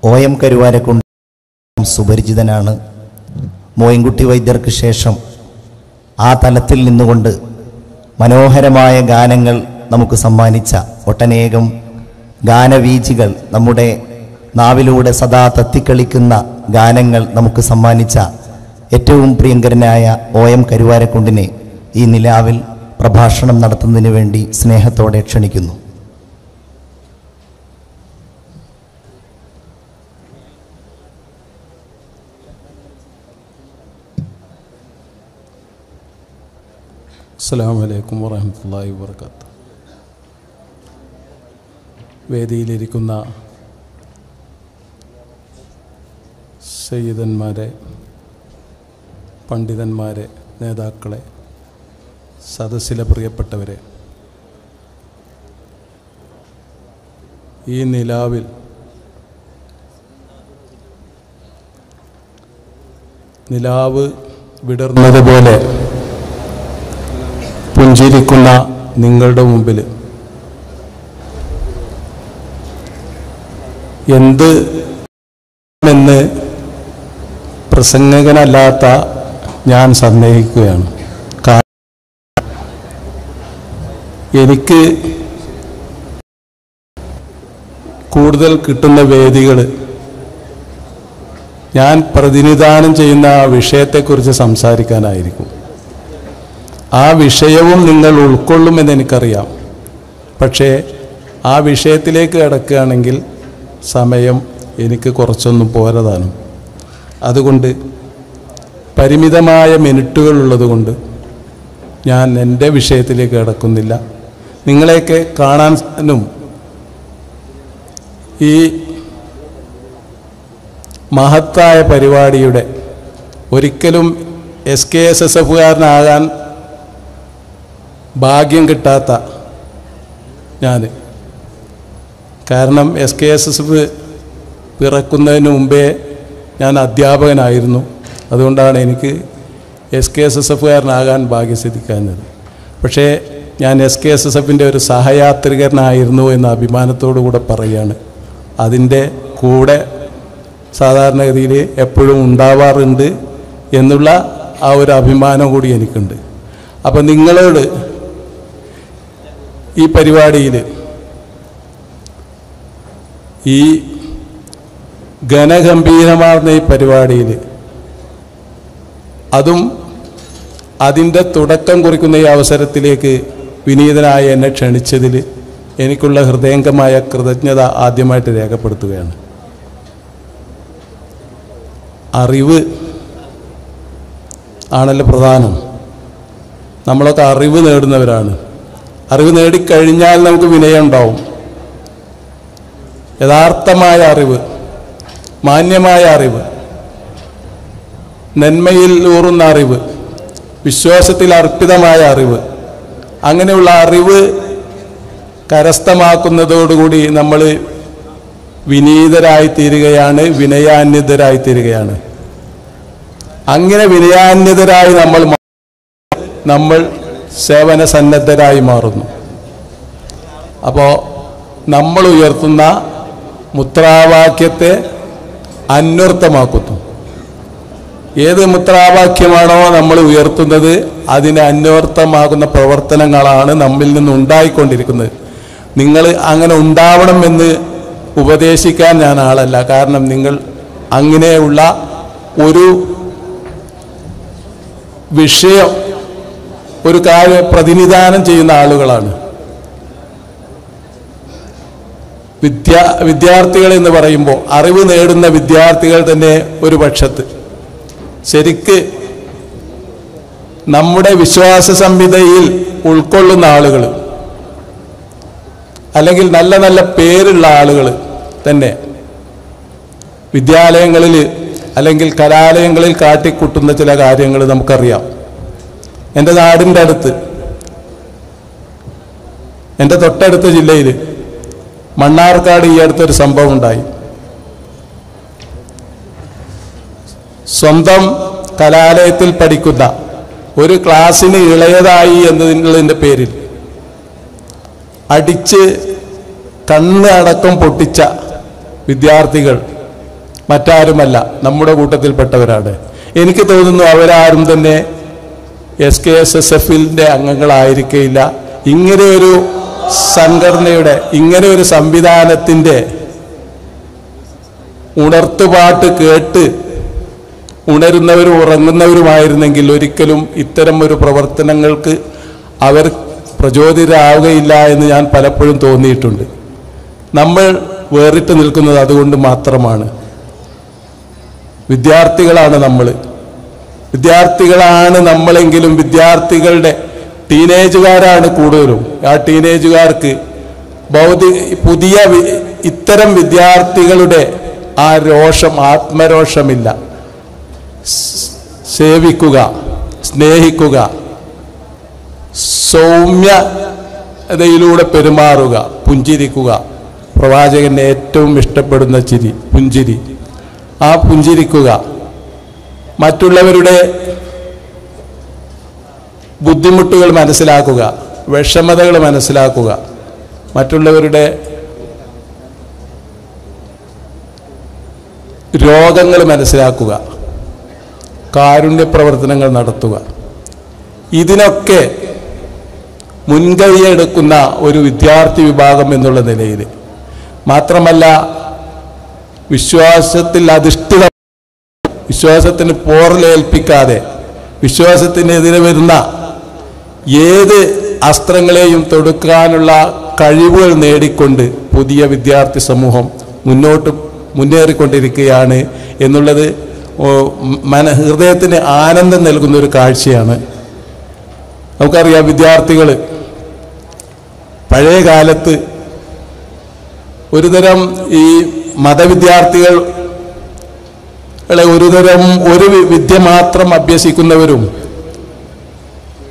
OM Karuvarakundu സുപരിചിതനാണ്. Moyinkutty വൈദ്യർക്ക് ശേഷം ആ തലത്തിൽ നിന്നുകൊണ്ട് മനോഹരമായ ഗാനങ്ങൾ നമുക്ക് സമ്മാനിച്ച ഒട്ടനേകം ഗാനവീചികൾ, നമ്മുടെ നാവിലൂടെ സദാ തത്തിക്കളിക്കുന്ന ഗാനങ്ങൾ നമുക്ക് സമ്മാനിച്ച ഏറ്റവും പ്രിയങ്കരനായ OM കരുവാരക്കുണ്ടിനെ ഈ നിലാവിൽ പ്രഭാഷണം നടത്തുന്നതിന് വേണ്ടി സ്നേഹത്തോടെ ക്ഷണിക്കുന്നു. അസ്സലാമു അലൈക്കും വറഹ്മത്തുള്ളാഹി വബറകാതുഹു. വേദിയിലിരിക്കുന്ന സയ്യിദന്മാരെ, പണ്ഡിതന്മാരെ, നേതാക്കളെ, സദസ്സിലെ പ്രിയപ്പെട്ടവരെ, ഈ നിലാവിൽ നിലാവ് വിടർന്നതുപോലെ പുഞ്ചിരിക്കുന്ന നിങ്ങളുടെ മുമ്പിൽ എന്ത് എന്ന് പ്രസംഗകനല്ലാത്ത ഞാൻ സന്ദേഹിക്കുകയാണ്. എനിക്ക് കൂടുതൽ കിട്ടുന്ന വേദികൾ ഞാൻ പ്രതിനിധാനം ചെയ്യുന്ന ആ വിഷയത്തെക്കുറിച്ച് സംസാരിക്കാനായിരിക്കും. ആ വിഷയവും നിങ്ങൾ ഉൾക്കൊള്ളുമെന്ന് എനിക്കറിയാം. പക്ഷേ ആ വിഷയത്തിലേക്ക് കടക്കുകയാണെങ്കിൽ സമയം എനിക്ക് കുറച്ചൊന്നും പോരതാണ്. അതുകൊണ്ട് പരിമിതമായ മിനിറ്റുകൾ ഉള്ളതുകൊണ്ട് ഞാൻ എൻ്റെ വിഷയത്തിലേക്ക് കടക്കുന്നില്ല. നിങ്ങളെയൊക്കെ കാണാനും ഈ മഹത്തായ പരിപാടിയുടെ ഒരിക്കലും SKSSFകാരനാകാൻ ഭാഗ്യം കിട്ടാത്ത ഞാൻ, കാരണം SKSSF പിറക്കുന്നതിന് മുമ്പേ ഞാൻ അധ്യാപകനായിരുന്നു. അതുകൊണ്ടാണ് എനിക്ക് SKSSFകാരനാകാൻ ഭാഗ്യം സിദ്ധിക്കാഞ്ഞത്. പക്ഷേ ഞാൻ SKSSFൻ്റെ ഒരു സഹയാത്രികനായിരുന്നു എന്ന അഭിമാനത്തോടു കൂടെ പറയുകയാണ്. അതിൻ്റെ കൂടെ സാധാരണഗതിയിൽ എപ്പോഴും ഉണ്ടാവാറുണ്ട് എന്നുള്ള ആ ഒരു അഭിമാനം കൂടി എനിക്കുണ്ട്. അപ്പം നിങ്ങളോട് ഈ പരിപാടിയിൽ, ഈ ഘനഗംഭീരമാർന്ന ഈ പരിപാടിയിൽ, അതും അതിൻ്റെ തുടക്കം കുറിക്കുന്ന ഈ അവസരത്തിലേക്ക് വിനീതനായ എന്നെ ക്ഷണിച്ചതിൽ എനിക്കുള്ള ഹൃദയംഗമായ കൃതജ്ഞത ആദ്യമായിട്ട് രേഖപ്പെടുത്തുകയാണ്. അറിവ് ആണല്ലോ പ്രധാനം. നമ്മളൊക്കെ അറിവ് നേടുന്നവരാണ്. അറിവ് നേടിക്കഴിഞ്ഞാൽ നമുക്ക് വിനയം ഉണ്ടാവും. യഥാർത്ഥമായ അറിവ്, മാന്യമായ അറിവ്, നന്മയിൽ ഊറുന്ന അറിവ്, വിശ്വാസത്തിൽ അർപ്പിതമായ അറിവ്, അങ്ങനെയുള്ള അറിവ് കരസ്ഥമാക്കുന്നതോടുകൂടി നമ്മൾ വിനീതരായിത്തീരുകയാണ്, വിനയാന്വിതരായിത്തീരുകയാണ്. അങ്ങനെ വിനയാന്വിതരായി നമ്മൾ സേവന സന്നദ്ധരായി മാറുന്നു. അപ്പോൾ നമ്മൾ ഉയർത്തുന്ന മുദ്രാവാക്യത്തെ അന്വർത്ഥമാക്കുന്നു. ഏത് മുദ്രാവാക്യമാണോ നമ്മൾ ഉയർത്തുന്നത് അതിന് അന്വർത്ഥമാകുന്ന പ്രവർത്തനങ്ങളാണ് നമ്മിൽ നിന്ന് ഉണ്ടായിക്കൊണ്ടിരിക്കുന്നത്. നിങ്ങൾ അങ്ങനെ ഉണ്ടാവണമെന്ന് ഉപദേശിക്കാൻ ഞാൻ ആളല്ല. കാരണം നിങ്ങൾ അങ്ങനെയുള്ള ഒരു വിഷയം, ഒരു കാര്യം പ്രതിനിധാനം ചെയ്യുന്ന ആളുകളാണ്. വിദ്യാർത്ഥികൾ എന്ന് പറയുമ്പോൾ അറിവ് നേടുന്ന വിദ്യാർത്ഥികൾ തന്നെ ഒരു പക്ഷത്ത്, ശരിക്ക് നമ്മുടെ വിശ്വാസ സംഹിതയിൽ ഉൾക്കൊള്ളുന്ന ആളുകൾ, അല്ലെങ്കിൽ നല്ല നല്ല പേരുള്ള ആളുകൾ തന്നെ വിദ്യാലയങ്ങളിൽ അല്ലെങ്കിൽ കലാലയങ്ങളിൽ കാട്ടിക്കൂട്ടുന്ന ചില കാര്യങ്ങൾ നമുക്കറിയാം. എൻ്റെ നാടിൻ്റെ അടുത്ത്, എൻ്റെ തൊട്ടടുത്ത ജില്ലയിൽ മണ്ണാർക്കാട് ഈ അടുത്തൊരു സംഭവം ഉണ്ടായി. സ്വന്തം കലാലയത്തിൽ പഠിക്കുന്ന ഒരു ക്ലാസ്സിന് ഇളയതായി എന്നതിൻ്റെ പേരിൽ അടിച്ച് കണ്ണ് അടക്കം പൊട്ടിച്ച വിദ്യാർത്ഥികൾ മറ്റാരുമല്ല, നമ്മുടെ കൂട്ടത്തിൽപ്പെട്ടവരാണ്. എനിക്ക് തോന്നുന്നു അവരാരും തന്നെ SKSSFിൻ്റെ അംഗങ്ങളായിരിക്കില്ല. ഇങ്ങനെ ഒരു സംഘടനയുടെ, ഇങ്ങനെ ഒരു സംവിധാനത്തിൻ്റെ ഉണർത്തുപാട്ട് കേട്ട് ഉണരുന്നവരും ഉറങ്ങുന്നവരുമായിരുന്നെങ്കിൽ ഒരിക്കലും ഇത്തരം ഒരു പ്രവർത്തനങ്ങൾക്ക് അവർ പ്രചോദിതരാവുകയില്ല എന്ന് ഞാൻ പലപ്പോഴും തോന്നിയിട്ടുണ്ട്. നമ്മൾ വേറിട്ട് നിൽക്കുന്നത് അതുകൊണ്ട് മാത്രമാണ്. വിദ്യാർത്ഥികളാണ് നമ്മളെങ്കിലും വിദ്യാർത്ഥികളുടെ ടീനേജുകാരാണ് കൂടുതലും. ആ ടീനേജുകാർക്ക് പുതിയ ഇത്തരം വിദ്യാർത്ഥികളുടെ ആ രോഷം, ആത്മരോഷമില്ല. സേവിക്കുക, സ്നേഹിക്കുക, സൗമ്യതയിലൂടെ പെരുമാറുക, പുഞ്ചിരിക്കുക. പ്രവാചകന് ഏറ്റവും ഇഷ്ടപ്പെടുന്ന ചിരി പുഞ്ചിരി. ആ പുഞ്ചിരിക്കുക, മറ്റുള്ളവരുടെ ബുദ്ധിമുട്ടുകൾ മനസ്സിലാക്കുക, വിഷമതകൾ മനസ്സിലാക്കുക, മറ്റുള്ളവരുടെ രോഗങ്ങൾ മനസ്സിലാക്കുക, കാരുണ്യ പ്രവർത്തനങ്ങൾ നടത്തുക. ഇതിനൊക്കെ മുൻകൈയെടുക്കുന്ന ഒരു വിദ്യാർത്ഥി വിഭാഗം എന്നുള്ള നിലയിൽ മാത്രമല്ല, വിശ്വാസത്തിൽ അധിഷ്ഠിത, വിശ്വാസത്തിന് പോറലേൽപ്പിക്കാതെ വിശ്വാസത്തിനെതിരെ വരുന്ന ഏത് അസ്ത്രങ്ങളെയും തൊടുക്കാനുള്ള കഴിവുകൾ നേടിക്കൊണ്ട് പുതിയ വിദ്യാർത്ഥി സമൂഹം മുന്നേറിക്കൊണ്ടിരിക്കുകയാണ് എന്നുള്ളത് ഹൃദയത്തിന് ആനന്ദം നൽകുന്ന ഒരു കാഴ്ചയാണ്. നമുക്കറിയാം, വിദ്യാർത്ഥികൾ പഴയ കാലത്ത് ഒരുതരം ഈ മതവിദ്യാർത്ഥികളെ ഒരു വിദ്യ മാത്രം അഭ്യസിക്കുന്നവരും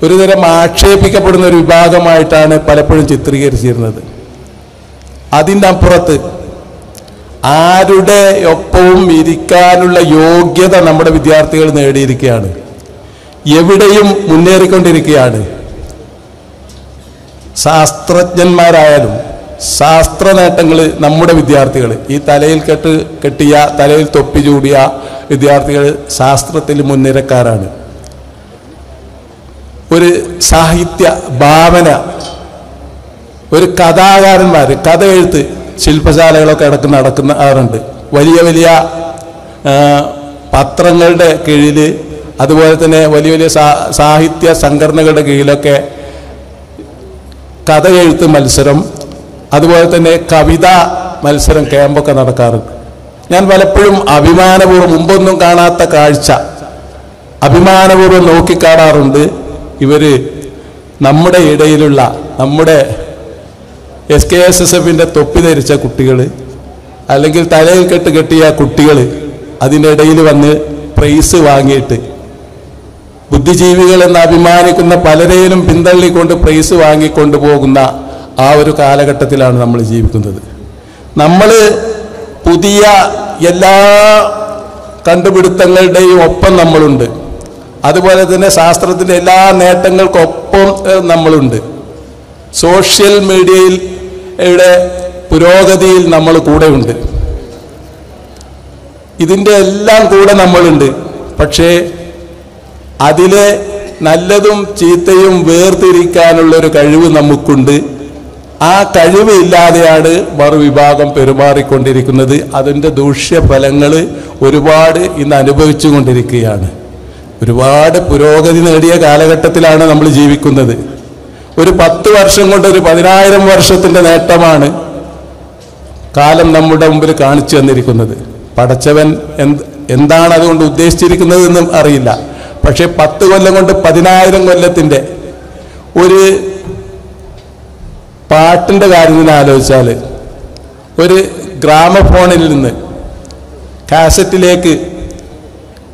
ഒരുതരം ആക്ഷേപിക്കപ്പെടുന്ന ഒരു വിഭാഗമായിട്ടാണ് പലപ്പോഴും ചിത്രീകരിച്ചിരുന്നത്. അതിൻ്റെ അപ്പുറത്ത് ആരുടെ ഒപ്പവും ഇരിക്കാനുള്ള യോഗ്യത നമ്മുടെ വിദ്യാർത്ഥികൾ നേടിയിരിക്കുകയാണ്. എവിടെയും മുന്നേറിക്കൊണ്ടിരിക്കുകയാണ്. ശാസ്ത്രജ്ഞന്മാരായാലും ശാസ്ത്ര നേട്ടങ്ങൾ നമ്മുടെ വിദ്യാർത്ഥികൾ, ഈ തലയിൽ തലയിൽ തൊപ്പി ചൂടിയ വിദ്യാർത്ഥികൾ ശാസ്ത്രത്തിൽ മുൻനിരക്കാരാണ്. ഒരു സാഹിത്യ ഭാവന, ഒരു കഥാകാരന്മാർ, കഥ എഴുത്ത് ശില്പശാലകളൊക്കെ നടക്കാറുണ്ട്. വലിയ വലിയ പത്രങ്ങളുടെ കീഴിൽ, അതുപോലെ തന്നെ വലിയ വലിയ സാഹിത്യ സംഘടനകളുടെ കീഴിലൊക്കെ കഥ എഴുത്ത് മത്സരം, അതുപോലെ തന്നെ കവിതാ മത്സരം, ക്യാമ്പൊക്കെ നടക്കാറുണ്ട്. ഞാൻ പലപ്പോഴും അഭിമാനപൂർവ്വം, മുമ്പൊന്നും കാണാത്ത കാഴ്ച അഭിമാനപൂർവ്വം നോക്കിക്കാണാറുണ്ട്. ഇവര് നമ്മുടെ ഇടയിലുള്ള, നമ്മുടെ SKSSFിൻ്റെ തൊപ്പി ധരിച്ച കുട്ടികൾ, അല്ലെങ്കിൽ തലയിൽ കെട്ടിയ കുട്ടികൾ അതിൻ്റെ ഇടയിൽ വന്ന് പ്രൈസ് വാങ്ങിയിട്ട്, ബുദ്ധിജീവികൾ എന്ന് അഭിമാനിക്കുന്ന പലരെയും പിന്തള്ളിക്കൊണ്ട് പ്രൈസ് വാങ്ങിക്കൊണ്ട് പോകുന്ന ആ ഒരു കാലഘട്ടത്തിലാണ് നമ്മൾ ജീവിക്കുന്നത്. നമ്മൾ പുതിയ എല്ലാ കണ്ടുപിടുത്തങ്ങളുടെയും ഒപ്പം നമ്മളുണ്ട്. അതുപോലെ തന്നെ ശാസ്ത്രത്തിൻ്റെ എല്ലാ നേട്ടങ്ങൾക്കൊപ്പം നമ്മളുണ്ട്. സോഷ്യൽ മീഡിയയുടെ പുരോഗതിയിൽ നമ്മൾ കൂടെയുണ്ട്. ഇതിൻ്റെ എല്ലാം കൂടെ നമ്മളുണ്ട്. പക്ഷേ അതിലെ നല്ലതും ചീത്തയും വേർതിരിക്കാനുള്ളൊരു കഴിവ് നമുക്കുണ്ട്. ആ കഴിവ് ഇല്ലാതെയാണ് മറുവിഭാഗം പെരുമാറിക്കൊണ്ടിരിക്കുന്നത്. അതിൻ്റെ ദൂഷ്യഫലങ്ങൾ ഒരുപാട് ഇന്ന് അനുഭവിച്ചു കൊണ്ടിരിക്കുകയാണ്. ഒരുപാട് പുരോഗതി നേടിയ കാലഘട്ടത്തിലാണ് നമ്മൾ ജീവിക്കുന്നത്. ഒരു 10 വർഷം കൊണ്ട് ഒരു 10,000 വർഷത്തിൻ്റെ നേട്ടമാണ് കാലം നമ്മുടെ മുമ്പിൽ കാണിച്ചു തന്നിരിക്കുന്നത്. പടച്ചവൻ എന്താണ് അതുകൊണ്ട് ഉദ്ദേശിച്ചിരിക്കുന്നതെന്നും അറിയില്ല. പക്ഷേ 10 കൊല്ലം കൊണ്ട് 10,000 കൊല്ലത്തിൻ്റെ ഒരു പാട്ടിൻ്റെ കാര്യം ആലോചിച്ചാൽ, ഒരു ഗ്രാമഫോണിൽ നിന്ന് കാസറ്റിലേക്ക്,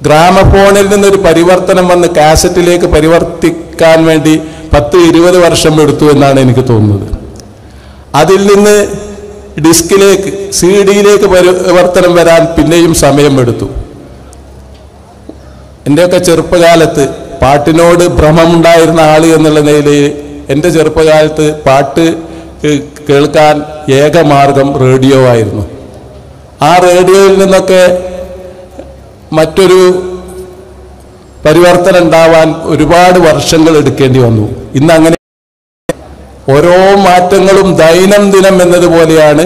ഗ്രാമഫോണിൽ നിന്നൊരു പരിവർത്തനം വന്ന് കാസറ്റിലേക്ക് പരിവർത്തിക്കാൻ വേണ്ടി 10-20 വർഷം എടുത്തു എന്നാണ് എനിക്ക് തോന്നുന്നത്. അതിൽ നിന്ന് ഡിസ്കിലേക്ക്, CD-യിലേക്ക് പരിവർത്തനം വരാൻ പിന്നെയും സമയമെടുത്തു. എൻ്റെയൊക്കെ ചെറുപ്പകാലത്ത് പാട്ടിനോട് ഭ്രമമുണ്ടായിരുന്ന ആൾ എന്നുള്ള നിലയിൽ എൻ്റെ ചെറുപ്പകാലത്ത് പാട്ട് കേൾക്കാൻ ഏക മാർഗം റേഡിയോ ആയിരുന്നു. ആ റേഡിയോയിൽ നിന്നൊക്കെ മറ്റൊരു പരിവർത്തനം ഉണ്ടാവാൻ ഒരുപാട് വർഷങ്ങൾ എടുക്കേണ്ടി വന്നു. ഇന്ന് അങ്ങനെ ഓരോ മാറ്റങ്ങളും ദൈനംദിനം എന്നതുപോലെയാണ്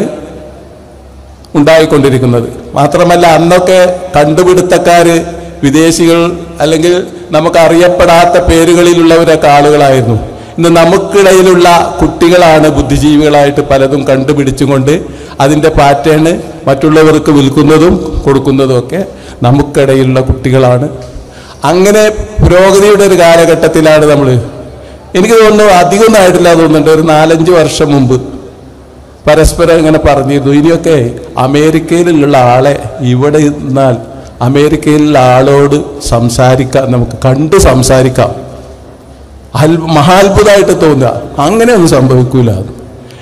ഉണ്ടായിക്കൊണ്ടിരിക്കുന്നത്. മാത്രമല്ല, അന്നൊക്കെ കണ്ടുപിടുത്തക്കാര് വിദേശികൾ അല്ലെങ്കിൽ നമുക്ക് അറിയപ്പെടാത്ത പേരുകളിലുള്ളവരൊക്കെ ആളുകളായിരുന്നു. ഇന്ന് നമുക്കിടയിലുള്ള കുട്ടികളാണ് ബുദ്ധിജീവികളായിട്ട് പലതും കണ്ടുപിടിച്ചുകൊണ്ട് അതിൻ്റെ പാറ്റേണ് മറ്റുള്ളവർക്ക് വിൽക്കുന്നതും കൊടുക്കുന്നതും ഒക്കെ നമുക്കിടയിലുള്ള കുട്ടികളാണ്. അങ്ങനെ പുരോഗതിയുടെ ഒരു കാലഘട്ടത്തിലാണ് നമ്മൾ. എനിക്ക് തോന്നുന്നു അധികം ആയിട്ടില്ല തോന്നുന്നുണ്ട്, ഒരു 4-5 വർഷം മുമ്പ് പരസ്പരം ഇങ്ങനെ പറഞ്ഞിരുന്നു, ഇനിയൊക്കെ അമേരിക്കയിലുള്ള ആളെ ഇവിടെ നിന്നാൽ അമേരിക്കയിലുള്ള ആളോട് സംസാരിക്കാം, നമുക്ക് കണ്ട് സംസാരിക്കാം. മഹാത്ഭുതമായിട്ട് തോന്നുക. അങ്ങനെയൊന്നും സംഭവിക്കൂല.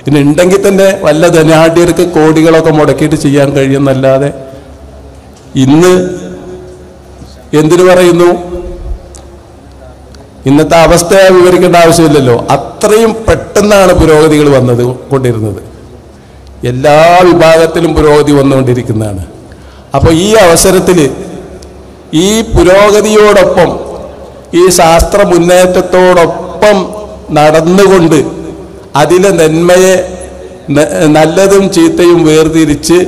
ഇനി ഉണ്ടെങ്കിൽ തന്നെ വല്ല ധനാഢ്യർക്ക് കോടികളൊക്കെ മുടക്കിയിട്ട് ചെയ്യാൻ കഴിയുന്നല്ലാതെ ഇന്ന് എന്തിനു പറയുന്നു, ഇന്നത്തെ അവസ്ഥയെ വിവരിക്കേണ്ട ആവശ്യമില്ലല്ലോ. അത്രയും പെട്ടെന്നാണ് പുരോഗതികൾ കൊണ്ടിരുന്നത്. എല്ലാ വിഭാഗത്തിലും പുരോഗതി വന്നുകൊണ്ടിരിക്കുന്നതാണ്. അപ്പോൾ ഈ അവസരത്തിൽ ഈ പുരോഗതിയോടൊപ്പം ഈ ശാസ്ത്ര മുന്നേറ്റത്തോടൊപ്പം നടന്നുകൊണ്ട് അതിലെ നന്മയെ, നല്ലതും ചീത്തയും വേർതിരിച്ച്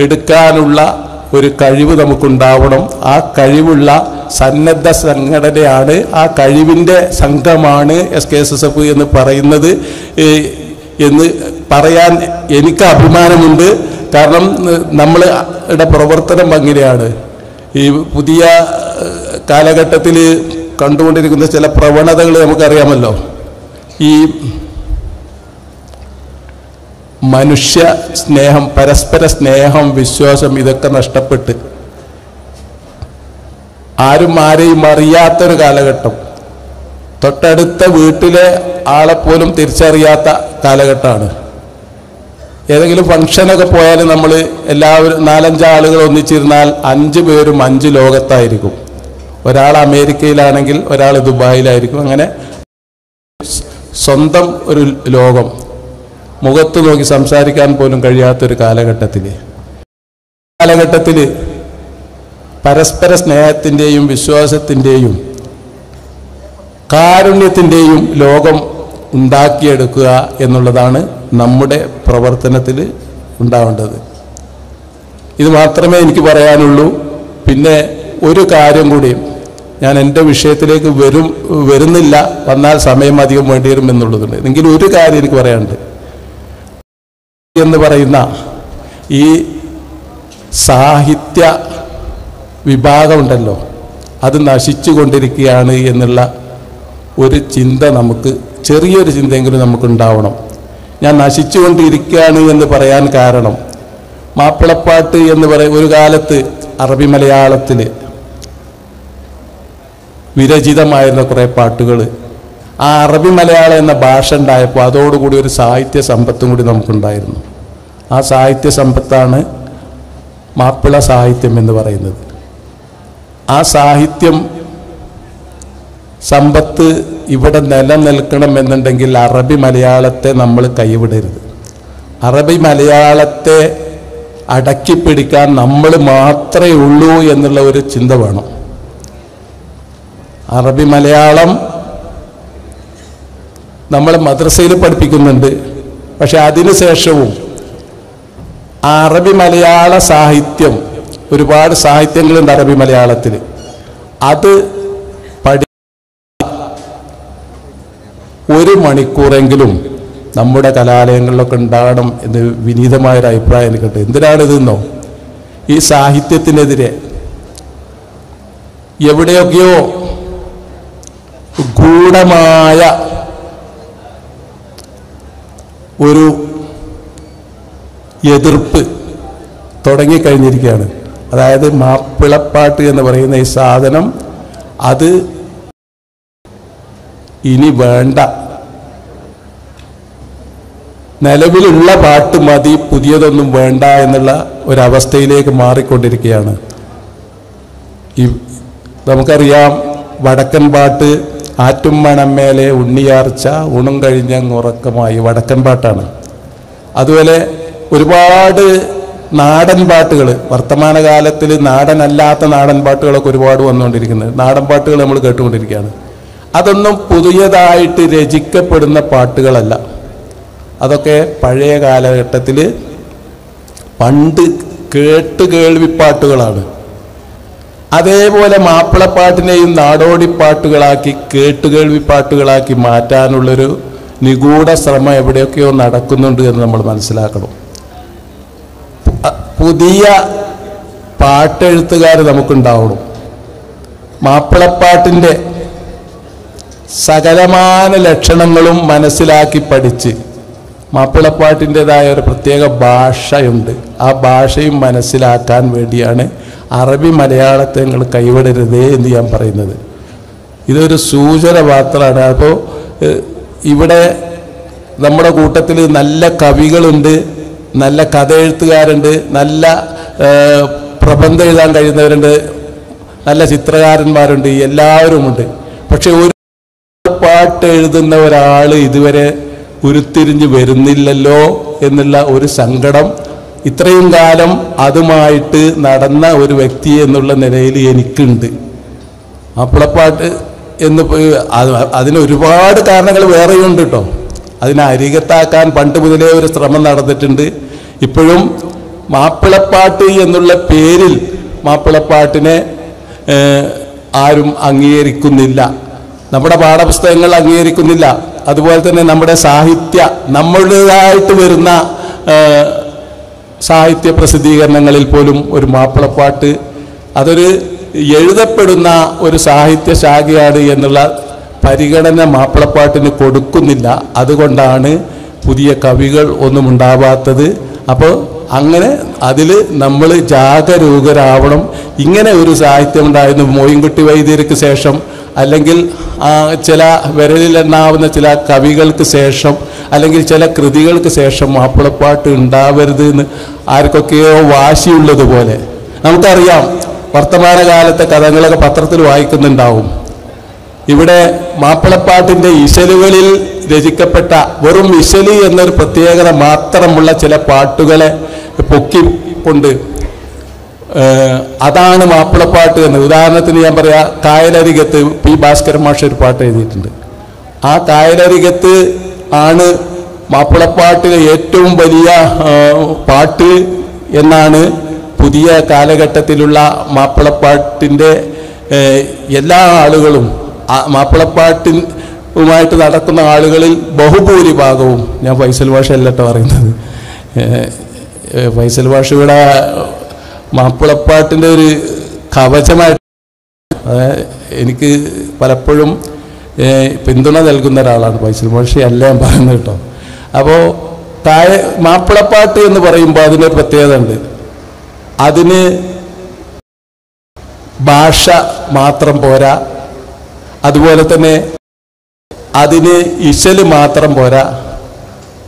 എടുക്കാനുള്ള ഒരു കഴിവ് നമുക്കുണ്ടാവണം. ആ കഴിവുള്ള സന്നദ്ധ സംഘടനയാണ്, ആ കഴിവിൻ്റെ സംഘമാണ് SKSSF എന്ന് പറയുന്നത് എന്ന് പറയാൻ എനിക്ക് അഭിമാനമുണ്ട്. കാരണം നമ്മളുടെ പ്രവർത്തനം അങ്ങനെയാണ്. ഈ പുതിയ കാലഘട്ടത്തിൽ കണ്ടുകൊണ്ടിരിക്കുന്ന ചില പ്രവണതകൾ നമുക്കറിയാമല്ലോ. ഈ മനുഷ്യ സ്നേഹം, പരസ്പര സ്നേഹം, വിശ്വാസം ഇതൊക്കെ നഷ്ടപ്പെട്ട് ആരും ആരെയും അറിയാത്തൊരു കാലഘട്ടം, തൊട്ടടുത്ത വീട്ടിലെ ആളെപ്പോലും തിരിച്ചറിയാത്ത കാലഘട്ടമാണ്. ഏതെങ്കിലും ഫംഗ്ഷനൊക്കെ പോയാൽ നമ്മൾ എല്ലാവരും 4-5 ആളുകൾ ഒന്നിച്ചിരുന്നാൽ 5 പേരും 5 ലോകത്തായിരിക്കും. ഒരാൾ അമേരിക്കയിലാണെങ്കിൽ ഒരാൾ ദുബായിലായിരിക്കും. അങ്ങനെ സ്വന്തം ഒരു ലോകം, മുഖത്ത് നോക്കി സംസാരിക്കാൻ പോലും കഴിയാത്തൊരു കാലഘട്ടത്തിൽ പരസ്പര സ്നേഹത്തിൻ്റെയും വിശ്വാസത്തിൻ്റെയും കാരുണ്യത്തിൻ്റെയും ലോകം ഉണ്ടാക്കിയെടുക്കുക എന്നുള്ളതാണ് നമ്മുടെ പ്രവർത്തനത്തിൽ ഉണ്ടാവേണ്ടത്. ഇത് മാത്രമേ എനിക്ക് പറയാനുള്ളൂ. പിന്നെ ഒരു കാര്യം കൂടി, ഞാൻ എൻ്റെ വിഷയത്തിലേക്ക് വരുന്നില്ല, വന്നാൽ സമയം അധികം വേണ്ടി വരും എന്നുള്ളതുണ്ട്. എങ്കിലും ഒരു കാര്യം എനിക്ക് പറയാനുണ്ട്. എന്ന് പറയുന്ന ഈ സാഹിത്യ വിഭാഗമുണ്ടല്ലോ, അത് നശിച്ചു കൊണ്ടിരിക്കുകയാണ് എന്നുള്ള ഒരു ചിന്ത നമുക്ക്, ചെറിയൊരു ചിന്തയെങ്കിലും നമുക്കുണ്ടാവണം. ഞാൻ നശിച്ചുകൊണ്ടിരിക്കുകയാണ് എന്ന് പറയാൻ കാരണം, മാപ്പിളപ്പാട്ട് എന്ന് ഒരു കാലത്ത് അറബി മലയാളത്തിൽ വിരചിതമായിരുന്ന കുറേ പാട്ടുകൾ, ആ അറബി മലയാളം എന്ന ഭാഷ ഉണ്ടായപ്പോൾ അതോടുകൂടി ഒരു സാഹിത്യ സമ്പത്തും കൂടി നമുക്കുണ്ടായിരുന്നു. ആ സാഹിത്യ സമ്പത്താണ് മാപ്പിള സാഹിത്യം എന്ന് പറയുന്നത്. ആ സാഹിത്യം സമ്പത്ത് ഇവിടെ നിലനിൽക്കണം എന്നുണ്ടെങ്കിൽ അറബി മലയാളത്തെ നമ്മൾ കൈവിടരുത്. അറബി മലയാളത്തെ അടക്കിപ്പിടിക്കാൻ നമ്മൾ മാത്രമേ ഉള്ളൂ എന്നുള്ള ഒരു ചിന്ത വേണം. അറബി മലയാളം നമ്മൾ മദ്രസയിൽ പഠിപ്പിക്കുന്നുണ്ട്. പക്ഷെ അതിനുശേഷവും അറബി മലയാള സാഹിത്യം, ഒരുപാട് സാഹിത്യങ്ങളുണ്ട് അറബി മലയാളത്തിൽ, അത് ഒരു മണിക്കൂറെങ്കിലും നമ്മുടെ കലാലയങ്ങളിലൊക്കെ ഉണ്ടാകണം എന്ന് വിനീതമായൊരു അഭിപ്രായം എനിക്കുണ്ട്. എന്തിനാണിതെന്നോ, ഈ സാഹിത്യത്തിനെതിരെ എവിടെയൊക്കെയോ ഗൂഢമായ ഒരു എതിർപ്പ് തുടങ്ങിക്കഴിഞ്ഞിരിക്കുകയാണ്. അതായത് മാപ്പിളപ്പാട്ട് എന്ന് പറയുന്ന ഈ സാധനം അത് ഇനി വേണ്ട, നിലവിലുള്ള പാട്ട് മതി, പുതിയതൊന്നും വേണ്ട എന്നുള്ള ഒരവസ്ഥയിലേക്ക് മാറിക്കൊണ്ടിരിക്കുകയാണ്. നമുക്കറിയാം, വടക്കൻ പാട്ട് ആറ്റും മണമേലെ ഉണ്ണിയാർച്ച ഊണും കഴിഞ്ഞങ്ങുറക്കമായി, വടക്കൻ പാട്ടാണ്. അതുപോലെ ഒരുപാട് നാടൻ പാട്ടുകൾ, വർത്തമാനകാലത്തിൽ നാടനല്ലാത്ത നാടൻ പാട്ടുകളൊക്കെ ഒരുപാട് വന്നുകൊണ്ടിരിക്കുന്നത്, നാടൻ പാട്ടുകൾ നമ്മൾ കേട്ടുകൊണ്ടിരിക്കുകയാണ്. അതൊന്നും പുതിയതായിട്ട് രചിക്കപ്പെടുന്ന പാട്ടുകളല്ല. അതൊക്കെ പഴയ കാലഘട്ടത്തിൽ പണ്ട് കേൾവിപ്പാട്ടുകളാണ്. അതേപോലെ മാപ്പിളപ്പാട്ടിനെയും നാടോടിപ്പാട്ടുകളാക്കി കേൾവിപ്പാട്ടുകളാക്കി മാറ്റാനുള്ളൊരു നിഗൂഢ ശ്രമം എവിടെയൊക്കെയോ നടക്കുന്നുണ്ട് എന്ന് നമ്മൾ മനസ്സിലാക്കണം. പുതിയ പാട്ടെഴുത്തുകാർ നമുക്കുണ്ടാവണം. മാപ്പിളപ്പാട്ടിൻ്റെ സകലമാന ലക്ഷണങ്ങളും മനസ്സിലാക്കി പഠിച്ച്, മാപ്പിളപ്പാട്ടിൻ്റെതായ ഒരു പ്രത്യേക ഭാഷയുണ്ട്, ആ ഭാഷയും മനസ്സിലാക്കാൻ വേണ്ടിയാണ് അറബി മലയാളത്തെ നിങ്ങൾ കൈവിടരുതേ എന്ന് ഞാൻ പറയുന്നത്. ഇതൊരു സൂചന മാത്രമാണ്. അപ്പോൾ ഇവിടെ നമ്മുടെ കൂട്ടത്തിൽ നല്ല കവികളുണ്ട്, നല്ല കഥ എഴുത്തുകാരുണ്ട്, നല്ല പ്രബന്ധം എഴുതാൻ കഴിയുന്നവരുണ്ട്, നല്ല ചിത്രകാരന്മാരുണ്ട്, എല്ലാവരുമുണ്ട്. പക്ഷെ ഒരു പാട്ട് എഴുതുന്ന ഒരാൾ ഇതുവരെ ഉരുത്തിരിഞ്ഞ് വരുന്നില്ലല്ലോ എന്നുള്ള ഒരു സങ്കടം ഇത്രയും കാലം അതുമായിട്ട് നടന്ന ഒരു വ്യക്തി എന്നുള്ള നിലയിൽ എനിക്കുണ്ട്. മാപ്പിളപ്പാട്ട് എന്ന് അതിന് ഒരുപാട് കാരണങ്ങൾ വേറെയുണ്ട് കേട്ടോ. അതിനെ അരികത്താക്കാൻ പണ്ട് മുതലേ ഒരു ശ്രമം നടന്നിട്ടുണ്ട്. ഇപ്പോഴും മാപ്പിളപ്പാട്ട് എന്നുള്ള പേരിൽ മാപ്പിളപ്പാട്ടിനെ ആരും അംഗീകരിക്കുന്നില്ല. നമ്മുടെ പാഠപുസ്തകങ്ങൾ അംഗീകരിക്കുന്നില്ല. അതുപോലെ തന്നെ നമ്മുടെ നമ്മുടേതായിട്ട് വരുന്ന സാഹിത്യ പ്രസിദ്ധീകരണങ്ങളിൽ പോലും ഒരു മാപ്പിളപ്പാട്ട് അതൊരു എഴുതപ്പെടുന്ന ഒരു സാഹിത്യ ശാഖയാണ് എന്നുള്ള പരിഗണന മാപ്പിളപ്പാട്ടിന് കൊടുക്കുന്നില്ല. അതുകൊണ്ടാണ് പുതിയ കവികൾ ഒന്നും ഉണ്ടാവാത്തത്. അപ്പോൾ അങ്ങനെ അതിൽ നമ്മൾ ജാഗരൂകരാവണം. ഇങ്ങനെ ഒരു സാഹിത്യം ഉണ്ടായിരുന്നു മോയിൻകുട്ടി വൈദ്യർക്ക് ശേഷം, അല്ലെങ്കിൽ ചില വിരലിലെണ്ണാവുന്ന ചില കവികൾക്ക് ശേഷം, അല്ലെങ്കിൽ ചില കൃതികൾക്ക് ശേഷം മാപ്പിളപ്പാട്ട് ഉണ്ടാവരുത് എന്ന് ആർക്കൊക്കെയോ വാശിയുള്ളതുപോലെ. നമുക്കറിയാം, വർത്തമാനകാലത്തെ കഥകളൊക്കെ പത്രത്തിൽ വായിക്കുന്നുണ്ടാവും. ഇവിടെ മാപ്പിളപ്പാട്ടിൻ്റെ ഇശലുകളിൽ രചിക്കപ്പെട്ട വെറും ഇശലി എന്നൊരു പ്രത്യേകത മാത്രമുള്ള ചില പാട്ടുകളെ പൊക്കിക്കൊണ്ട് അതാണ് മാപ്പിളപ്പാട്ട് എന്ന്. ഉദാഹരണത്തിന് ഞാൻ പറയാം, കായലരികത്ത് പി ഭാസ്കരൻ മാഷ് ഒരു പാട്ട് എഴുതിയിട്ടുണ്ട്. ആ കായലരികത്ത് ആണ് മാപ്പിളപ്പാട്ടിലെ ഏറ്റവും വലിയ പാട്ട് എന്നാണ് പുതിയ കാലഘട്ടത്തിലുള്ള മാപ്പിളപ്പാട്ടിൻ്റെ എല്ലാ ആളുകളും, മാപ്പിളപ്പാട്ടുമായിട്ട് നടക്കുന്ന ആളുകളിൽ ബഹുഭൂരിഭാഗവും, ഞാൻ ഫൈസൽ ഭാഷ അല്ലട്ടോ പറയുന്നത്, ഫൈസൽ ഭാഷ ഇവിടെ മാപ്പിളപ്പാട്ടിൻ്റെ ഒരു കവചമായിട്ട് എനിക്ക് പലപ്പോഴും പിന്തുണ നൽകുന്ന ഒരാളാണ് ഫൈസൽ ഭാഷ അല്ല ഞാൻ പറയുന്നത് കേട്ടോ. അപ്പോൾ മാപ്പിളപ്പാട്ട് എന്ന് പറയുമ്പോൾ അതിനൊരു പ്രത്യേകത ഉണ്ട്. അതിന് ഭാഷ മാത്രം പോരാ, അതുപോലെ തന്നെ അതിന് ഇശല് മാത്രം പോരാ,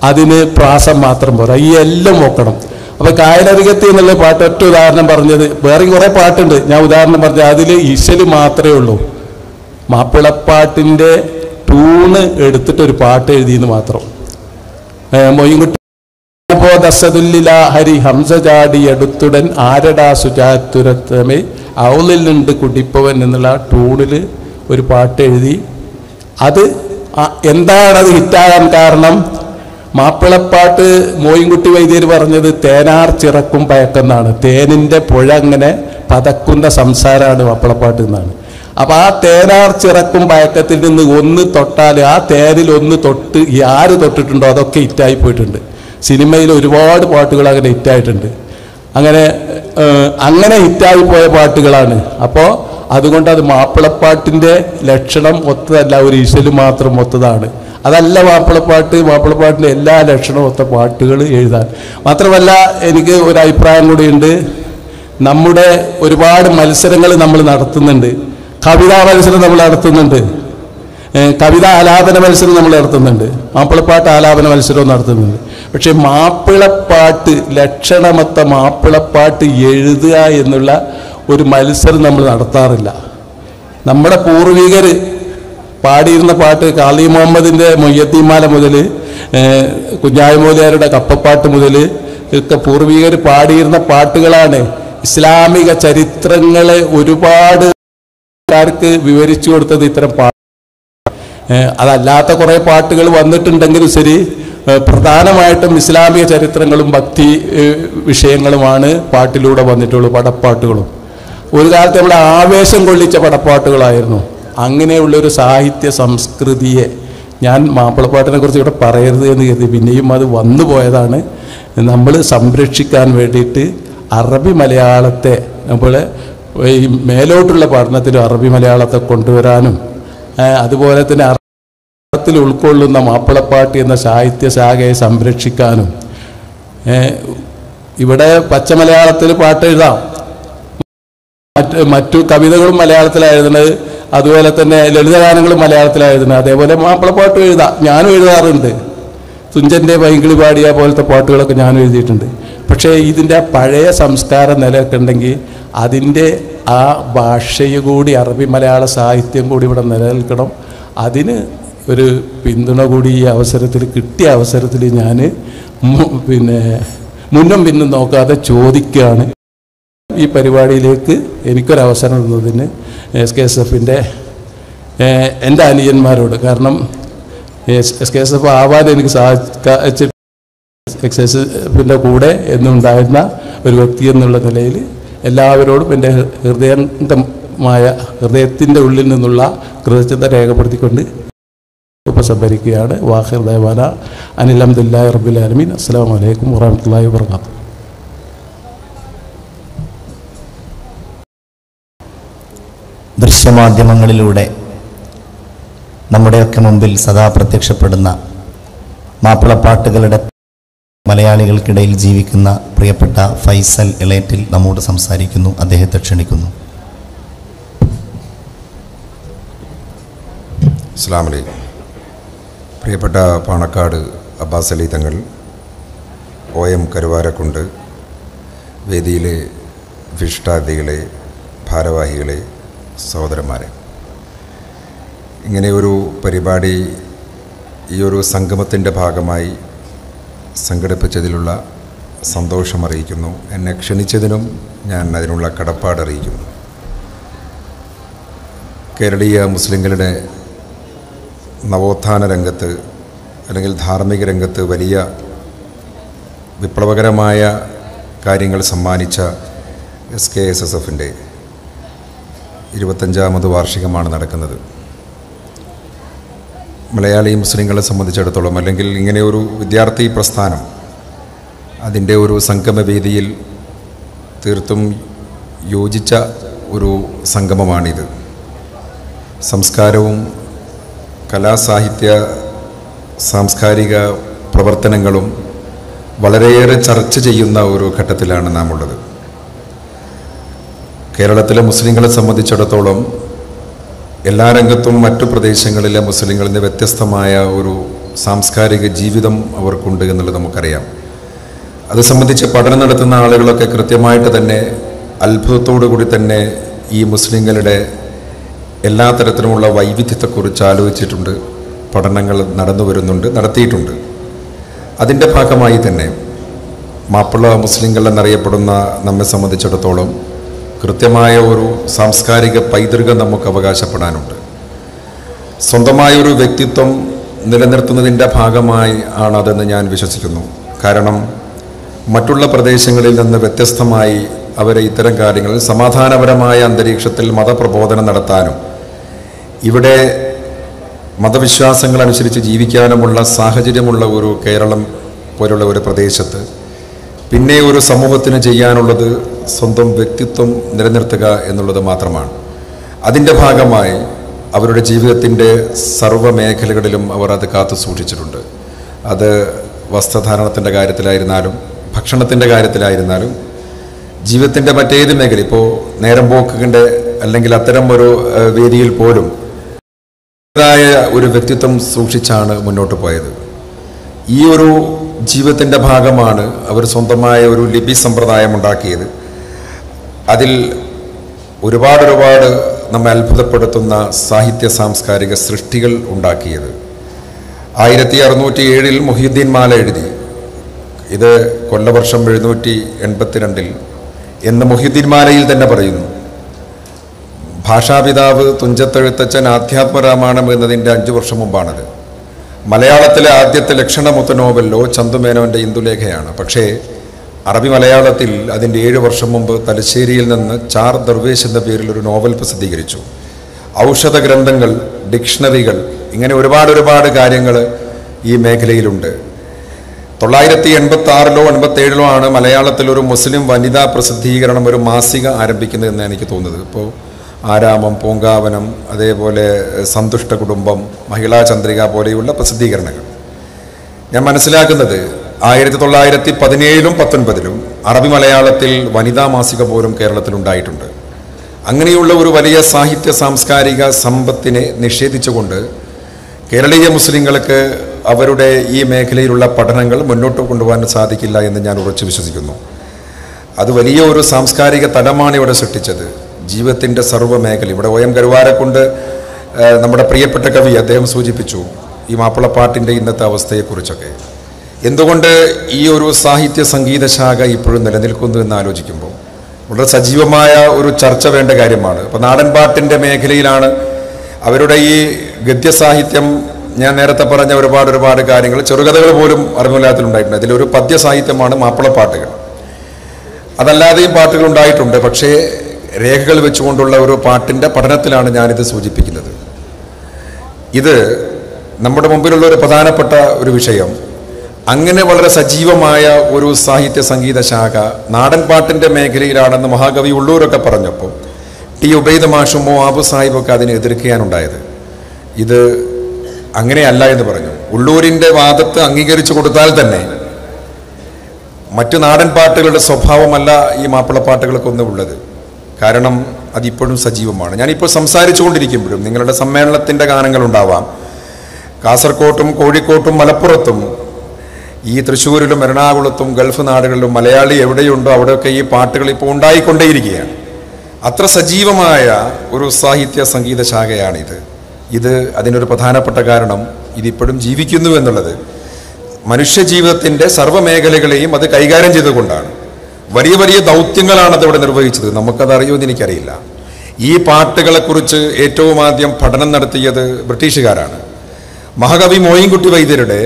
അതിന് പ്രാസം മാത്രം പോരാ, ഈ എല്ലാം നോക്കണം. അപ്പോൾ കായലരികത്ത് എന്നുള്ള പാട്ട് ഒറ്റ ഉദാഹരണം പറഞ്ഞത്, വേറെ കുറേ പാട്ടുണ്ട്, ഞാൻ ഉദാഹരണം പറഞ്ഞത് അതിൽ ഇശല് മാത്രമേ ഉള്ളൂ. മാപ്പിളപ്പാട്ടിൻ്റെ ട്യൂണ് എടുത്തിട്ടൊരു പാട്ട് എഴുതിയെന്ന് മാത്രം. മൊയ്ൻകുട്ടി ദസദുല്ലില ഹരി ഹംസ ചാടി എടുത്തുടൻ ആരടാ സുജാത്തുരത്തമേ ഔലിൽ ഉണ്ട് കുടിപ്പവൻ എന്നുള്ള ട്യൂണിൽ ഒരു പാട്ട് എഴുതി. അത് എന്താണത് ഹിറ്റാകാൻ കാരണം? മാപ്പിളപ്പാട്ട് മോയിൻകുട്ടി വൈദ്യർ പറഞ്ഞത് തേനാർ ചിറക്കും പയക്കെന്നാണ്. തേനിൻ്റെ പുഴ അങ്ങനെ പതക്കുന്ന സംസാരമാണ് മാപ്പിളപ്പാട്ട് എന്നാണ്. അപ്പം ആ തേനാർ ചിറക്കും പയക്കത്തിൽ നിന്ന് ഒന്ന് തൊട്ടാൽ ആ തേനിൽ ഒന്ന് തൊട്ട് ആര് തൊട്ടിട്ടുണ്ടോ അതൊക്കെ ഹിറ്റായി പോയിട്ടുണ്ട്. സിനിമയിൽ ഒരുപാട് പാട്ടുകൾ അങ്ങനെ ഹിറ്റായിട്ടുണ്ട്. അങ്ങനെ ഹിറ്റായി പോയ പാട്ടുകളാണ്. അപ്പോൾ അതുകൊണ്ട് അത് മാപ്പിളപ്പാട്ടിൻ്റെ ലക്ഷണം ഒത്തതല്ല, ഒരു ഇശല് മാത്രം ഒത്തതാണ്. അതല്ല മാപ്പിളപ്പാട്ട്. മാപ്പിളപ്പാട്ടിൻ്റെ എല്ലാ ലക്ഷണവും ഒത്ത പാട്ടുകൾ എഴുതാൻ. മാത്രമല്ല എനിക്ക് ഒരു അഭിപ്രായം കൂടിയുണ്ട്. നമ്മുടെ ഒരുപാട് മത്സരങ്ങൾ നമ്മൾ നടത്തുന്നുണ്ട്. കവിതാ മത്സരം നമ്മൾ നടത്തുന്നുണ്ട്, കവിത ആലാപന മത്സരം നമ്മൾ നടത്തുന്നുണ്ട്, മാപ്പിളപ്പാട്ട് ആലാപന മത്സരവും നടത്തുന്നുണ്ട്. പക്ഷെ മാപ്പിളപ്പാട്ട് ലക്ഷണമൊത്ത മാപ്പിളപ്പാട്ട് എഴുതുക എന്നുള്ള ഒരു മത്സരം നമ്മൾ നടത്താറില്ല. നമ്മുടെ പൂർവികർ പാടിയിരുന്ന പാട്ട് കാളി മുഹമ്മദിൻ്റെ മൊയ്യത്തീമാല മുതൽ കുഞ്ഞായ മൂലയാരുടെ കപ്പപ്പാട്ട് മുതൽ ഒക്കെ പൂർവികർ പാടിയിരുന്ന പാട്ടുകളാണ്. ഇസ്ലാമിക ചരിത്രങ്ങളെ ഒരുപാട് ആൾക്കാർക്ക് വിവരിച്ചു കൊടുത്തത് ഇത്തരം പാട്ട്. അതല്ലാത്ത കുറേ പാട്ടുകൾ വന്നിട്ടുണ്ടെങ്കിലും ശരി, പ്രധാനമായിട്ടും ഇസ്ലാമിക ചരിത്രങ്ങളും ഭക്തി വിഷയങ്ങളുമാണ് പാട്ടിലൂടെ വന്നിട്ടുള്ളൂ. പടപ്പാട്ടുകളും ഒരു കാലത്ത് നമ്മളെ ആവേശം കൊള്ളിച്ച പടപ്പാട്ടുകളായിരുന്നു. അങ്ങനെയുള്ളൊരു സാഹിത്യ സംസ്കൃതിയെ, ഞാൻ മാപ്പിളപ്പാട്ടിനെ കുറിച്ച് ഇവിടെ പറയരുത് എന്ന് കരുതി പിന്നെയും അത് വന്നു പോയതാണ്, നമ്മൾ സംരക്ഷിക്കാൻ വേണ്ടിയിട്ട് അറബി മലയാളത്തെ നമ്മൾ ഈ മേലോട്ടുള്ള പഠനത്തിലും അറബി മലയാളത്തെ കൊണ്ടുവരാനും അതുപോലെ തന്നെ അർത്ഥത്തിൽ ഉൾക്കൊള്ളുന്ന മാപ്പിളപ്പാട്ട് എന്ന സാഹിത്യ ശാഖയെ സംരക്ഷിക്കാനും, ഇവിടെ പച്ച മലയാളത്തിൽ പാട്ട് എഴുതാം, മറ്റു കവിതകളും മലയാളത്തിലായിരുന്നത്, അതുപോലെ തന്നെ ലളിതഗാനങ്ങളും മലയാളത്തിലായിരുന്നത്, അതേപോലെ മാപ്പിളപ്പാട്ട് എഴുതാം. ഞാനും എഴുതാറുണ്ട്. തുഞ്ചൻ്റെ പൈങ്കിളി പാടിയ പോലത്തെ പാട്ടുകളൊക്കെ ഞാനും എഴുതിയിട്ടുണ്ട്. പക്ഷേ ഇതിൻ്റെ പഴയ സംസ്കാരം നിലനിൽക്കുന്നുണ്ടെങ്കിൽ അതിൻ്റെ ആ ഭാഷയും കൂടി, അറബി മലയാള സാഹിത്യം കൂടി ഇവിടെ നിലനിൽക്കണം. അതിന് ഒരു പിന്തുണ കൂടി ഈ അവസരത്തിൽ, കിട്ടിയ അവസരത്തിൽ ഞാൻ മുന്നും പിന്നും നോക്കാതെ ചോദിക്കുകയാണ്. ഈ പരിപാടിയിലേക്ക് എനിക്കൊരവസരം തന്നതിന് SKSF-ൻ്റെ എൻ്റെ അനിയന്മാരോട്, കാരണം SKSF ആവാൻ എനിക്ക് സാധിച്ചിട്ട് SKSF-ൻ്റെ കൂടെ എന്നുണ്ടായിരുന്ന ഒരു വ്യക്തി എന്നുള്ള നിലയിൽ എല്ലാവരോടും എൻ്റെ ഹൃദയത്തിൻ്റെ ഉള്ളിൽ നിന്നുള്ള കൃതജ്ഞത രേഖപ്പെടുത്തിക്കൊണ്ട് ഉപസംഹരിക്കുകയാണ്. വാഹിർ ദൈവാന അനിൽ ഹംദുലില്ലാഹി റബ്ബിൽ ആലമീൻ. അസ്സലാമു അലൈക്കും വറഹ്മത്തുള്ളാഹി വബറകാതുഹു. ദൃശ്യമാധ്യമങ്ങളിലൂടെ നമ്മുടെയൊക്കെ മുമ്പിൽ സദാ പ്രത്യക്ഷപ്പെടുന്ന മാപ്പിളപ്പാട്ടുകളുടെ മലയാളികൾക്കിടയിൽ ജീവിക്കുന്ന പ്രിയപ്പെട്ട ഫൈസൽ ഇളയറ്റിൽ നമ്മോട് സംസാരിക്കുന്നു. അദ്ദേഹത്തെ ക്ഷണിക്കുന്നു. അസ്സലാമു അലൈക്കും. പ്രിയപ്പെട്ട പാണക്കാട് അബ്ബാസ് അലി തങ്ങൾ, OM കരുവാരക്കുണ്ട്, വേദിയിലെ വിശിഷ്ടാതിഥികളെ, ഭാരവാഹികളെ, സഹോദരന്മാരെ, ഇങ്ങനെയൊരു പരിപാടി ഈ ഒരു സംഗമത്തിൻ്റെ ഭാഗമായി സംഘടിപ്പിച്ചതിലുള്ള സന്തോഷം അറിയിക്കുന്നു. എന്നെ ക്ഷണിച്ചതിനും ഞാൻ അതിനുള്ള കടപ്പാട് അറിയിക്കുന്നു. കേരളീയ മുസ്ലിങ്ങളുടെ നവോത്ഥാന രംഗത്ത് അല്ലെങ്കിൽ ധാർമ്മിക രംഗത്ത് വലിയ വിപ്ലവകരമായ കാര്യങ്ങൾ സമ്മാനിച്ച SKSF-ൻ്റെ 25ാമത് വാർഷികമാണ് നടക്കുന്നത്. മലയാളി മുസ്ലിങ്ങളെ സംബന്ധിച്ചിടത്തോളം, അല്ലെങ്കിൽ ഇങ്ങനെ ഒരു വിദ്യാർത്ഥി പ്രസ്ഥാനം, അതിൻ്റെ ഒരു സംഗമവേദിയിൽ തീർത്തും യോജിച്ച ഒരു സംഗമമാണിത്. സംസ്കാരവും കലാസാഹിത്യ സാംസ്കാരിക പ്രവർത്തനങ്ങളും വളരെയേറെ ചർച്ച ചെയ്യുന്ന ഒരു ഘട്ടത്തിലാണ് നാം ഉള്ളത്. കേരളത്തിലെ മുസ്ലിങ്ങളെ സംബന്ധിച്ചിടത്തോളം എല്ലാ രംഗത്തും മറ്റു പ്രദേശങ്ങളിലെ മുസ്ലിങ്ങളിൽ നിന്ന് വ്യത്യസ്തമായ ഒരു സാംസ്കാരിക ജീവിതം അവർക്കുണ്ട് എന്നുള്ളത് നമുക്കറിയാം. അത് സംബന്ധിച്ച് പഠനം നടത്തുന്ന ആളുകളൊക്കെ കൃത്യമായിട്ട് തന്നെ അത്ഭുതത്തോടു കൂടി തന്നെ ഈ മുസ്ലിങ്ങളുടെ എല്ലാ തരത്തിലുമുള്ള വൈവിധ്യത്തെക്കുറിച്ച് ആലോചിച്ചിട്ടുണ്ട്, പഠനങ്ങൾ നടന്നു വരുന്നുണ്ട്, നടത്തിയിട്ടുണ്ട്. അതിൻ്റെ ഭാഗമായി തന്നെ മാപ്പിള മുസ്ലിങ്ങൾ എന്നറിയപ്പെടുന്ന നമ്മെ സംബന്ധിച്ചിടത്തോളം കൃത്യമായ ഒരു സാംസ്കാരിക പൈതൃകം നമുക്ക് അവകാശപ്പെടാനുണ്ട്. സ്വന്തമായൊരു വ്യക്തിത്വം നിലനിർത്തുന്നതിൻ്റെ ഭാഗമായി ആണതെന്ന് ഞാൻ വിശ്വസിക്കുന്നു. കാരണം മറ്റുള്ള പ്രദേശങ്ങളിൽ നിന്ന് വ്യത്യസ്തമായി അവരെ ഇത്തരം കാര്യങ്ങളിൽ സമാധാനപരമായ അന്തരീക്ഷത്തിൽ മതപ്രബോധനം നടത്താനും ഇവിടെ മതവിശ്വാസങ്ങൾ അനുസരിച്ച് ജീവിക്കാനുമുള്ള സാഹചര്യമുള്ള ഒരു കേരളം പോലുള്ള ഒരു പ്രദേശത്ത് പിന്നെ ഒരു സമൂഹത്തിന് ചെയ്യാനുള്ളത് സ്വന്തം വ്യക്തിത്വം നിലനിർത്തുക എന്നുള്ളത് മാത്രമാണ്. അതിൻ്റെ ഭാഗമായി അവരുടെ ജീവിതത്തിൻ്റെ സർവ്വ മേഖലകളിലും അവർ അത് കാത്തു സൂക്ഷിച്ചിട്ടുണ്ട്. അത് വസ്ത്രധാരണത്തിൻ്റെ കാര്യത്തിലായിരുന്നാലും ഭക്ഷണത്തിൻ്റെ കാര്യത്തിലായിരുന്നാലും ജീവിതത്തിൻ്റെ മറ്റേത് മേഖല, ഇപ്പോൾ നേരം പോക്കിൻ്റെ അല്ലെങ്കിൽ അത്തരം ഒരു വേദിയിൽ പോലും ഒരു വ്യക്തിത്വം സൂക്ഷിച്ചാണ് മുന്നോട്ട് പോയത്. ഈ ഒരു ജീവിതത്തിൻ്റെ ഭാഗമാണ് അവർ സ്വന്തമായ ഒരു ലിപി സമ്പ്രദായം ഉണ്ടാക്കിയത്. അതിൽ ഒരുപാട് നമ്മെ അത്ഭുതപ്പെടുത്തുന്ന സാഹിത്യ സാംസ്കാരിക സൃഷ്ടികൾ ഉണ്ടാക്കിയത്. 1607 മുഹിയുദ്ദീൻ മാല എഴുതി ഇത് കൊല്ലവർഷം 782 എന്ന് മുഹ്യിദ്ദീൻ മാലയിൽ തന്നെ പറയുന്നു. ഭാഷാപിതാവ് തുഞ്ചത്തെഴുത്തച്ഛൻ ആധ്യാത്മരാമായണം എന്നതിൻ്റെ 5 വർഷം മുമ്പാണത്. മലയാളത്തിലെ ആദ്യത്തെ ലക്ഷണമൊത്ത നോവലോ ചന്തുമേനോൻ്റെ ഇന്ദുലേഖയാണ്. പക്ഷേ അറബി മലയാളത്തിൽ അതിൻ്റെ 7 വർഷം മുമ്പ് തലശ്ശേരിയിൽ നിന്ന് ചാർ ദർവേശ് എന്ന പേരിൽ ഒരു നോവൽ പ്രസിദ്ധീകരിച്ചു. ഔഷധ ഗ്രന്ഥങ്ങൾ, ഡിക്ഷണറികൾ, ഇങ്ങനെ ഒരുപാട് കാര്യങ്ങൾ ഈ മേഖലയിലുണ്ട്. 986-ലോ 87-ലോ ആണ് മലയാളത്തിൽ ഒരു മുസ്ലിം വനിതാ പ്രസിദ്ധീകരണം, ഒരു മാസിക ആരംഭിക്കുന്നതെന്ന് എനിക്ക് തോന്നുന്നത്. ഇപ്പോൾ ആരാമം, പൂങ്കാവനം, അതേപോലെ സന്തുഷ്ട കുടുംബം, മഹിളാ ചന്ദ്രിക പോലെയുള്ള പ്രസിദ്ധീകരണങ്ങൾ. ഞാൻ മനസ്സിലാക്കുന്നത് 1917-ലും 19-ലും അറബി മലയാളത്തിൽ വനിതാ മാസിക പോലും കേരളത്തിലുണ്ടായിട്ടുണ്ട്. അങ്ങനെയുള്ള ഒരു വലിയ സാഹിത്യ സാംസ്കാരിക സമ്പത്തിനെ നിഷേധിച്ചുകൊണ്ട് കേരളീയ മുസ്ലിങ്ങൾക്ക് അവരുടെ ഈ മേഖലയിലുള്ള പഠനങ്ങൾ മുന്നോട്ട് കൊണ്ടുപോകാൻ സാധിക്കില്ല എന്ന് ഞാൻ ഉറച്ചു വിശ്വസിക്കുന്നു. അത് വലിയ ഒരു സാംസ്കാരിക തലമാണ് ഇവിടെ സൃഷ്ടിച്ചത്. ജീവിതത്തിൻ്റെ സർവ്വ മേഖല ഇവിടെ OM കരുവാരക്കുണ്ട്, നമ്മുടെ പ്രിയപ്പെട്ട കവി, അദ്ദേഹം സൂചിപ്പിച്ചു ഈ മാപ്പിളപ്പാട്ടിൻ്റെ ഇന്നത്തെ അവസ്ഥയെക്കുറിച്ചൊക്കെ. എന്തുകൊണ്ട് ഈ ഒരു സാഹിത്യ സംഗീത ശാഖ ഇപ്പോഴും നിലനിൽക്കുന്നു എന്ന് ആലോചിക്കുമ്പോൾ വളരെ സജീവമായ ഒരു ചർച്ച വേണ്ട കാര്യമാണ്. ഇപ്പോൾ നാടൻ പാട്ടിൻ്റെ മേഖലയിലാണ് അവരുടെ ഈ ഗദ്യസാഹിത്യം, ഞാൻ നേരത്തെ പറഞ്ഞ ഒരുപാട് കാര്യങ്ങൾ, ചെറുകഥകൾ പോലും അറബി മലയാളത്തിലുണ്ടായിട്ടുണ്ട്. അതിലൊരു പദ്യസാഹിത്യമാണ് മാപ്പിളപ്പാട്ടുകൾ. അതല്ലാതെയും പാട്ടുകൾ ഉണ്ടായിട്ടുണ്ട്. പക്ഷേ രേഖകൾ വെച്ചുകൊണ്ടുള്ള ഒരു പാട്ടിൻ്റെ പഠനത്തിലാണ് ഞാനിത് സൂചിപ്പിക്കുന്നത്. ഇത് നമ്മുടെ മുമ്പിലുള്ള ഒരു പ്രധാനപ്പെട്ട ഒരു വിഷയം. അങ്ങനെ വളരെ സജീവമായ ഒരു സാഹിത്യ സംഗീത ശാഖ നാടൻ പാട്ടിൻ്റെ മേഖലയിലാണെന്ന് മഹാകവി ഉള്ളൂരൊക്കെ പറഞ്ഞപ്പോൾ ടി ഉബൈദ് മാഷും ആബു സാഹിബൊക്കെ അതിനെ എതിർക്കാനുണ്ടായത്. ഇത് അങ്ങനെയല്ല എന്ന് പറഞ്ഞു. ഉള്ളൂരിൻ്റെ വാദത്തെ അംഗീകരിച്ചു കൊടുത്താൽ തന്നെ മറ്റു നാടൻ പാട്ടുകളുടെ സ്വഭാവമല്ല ഈ മാപ്പിളപ്പാട്ടുകൾക്കൊന്നും ഉള്ളത്. കാരണം അതിപ്പോഴും സജീവമാണ്. ഞാനിപ്പോൾ സംസാരിച്ചു കൊണ്ടിരിക്കുമ്പോഴും നിങ്ങളുടെ സമ്മേളനത്തിൻ്റെ ഗാനങ്ങളുണ്ടാവാം. കാസർകോട്ടും കോഴിക്കോട്ടും മലപ്പുറത്തും ഈ തൃശ്ശൂരിലും എറണാകുളത്തും ഗൾഫ് നാടുകളിലും മലയാളി എവിടെയുണ്ടോ അവിടെയൊക്കെ ഈ പാട്ടുകൾ ഇപ്പോൾ ഉണ്ടായിക്കൊണ്ടേയിരിക്കുകയാണ്. അത്ര സജീവമായ ഒരു സാഹിത്യ സംഗീത ശാഖയാണിത്. ഇത് അതിനൊരു പ്രധാനപ്പെട്ട കാരണം ഇതിപ്പോഴും ജീവിക്കുന്നു എന്നുള്ളത് മനുഷ്യജീവിതത്തിൻ്റെ സർവ്വമേഖലകളെയും അത് കൈകാര്യം ചെയ്തുകൊണ്ടാണ്. വലിയ ദൗത്യങ്ങളാണ് അതിവിടെ നിർവഹിച്ചത്. നമുക്കത് അറിയുമെന്ന് എനിക്കറിയില്ല. ഈ പാട്ടുകളെക്കുറിച്ച് ഏറ്റവും ആദ്യം പഠനം നടത്തിയത് ബ്രിട്ടീഷുകാരാണ്. മഹാകവി മോയിൻകുട്ടി വൈദ്യരുടെ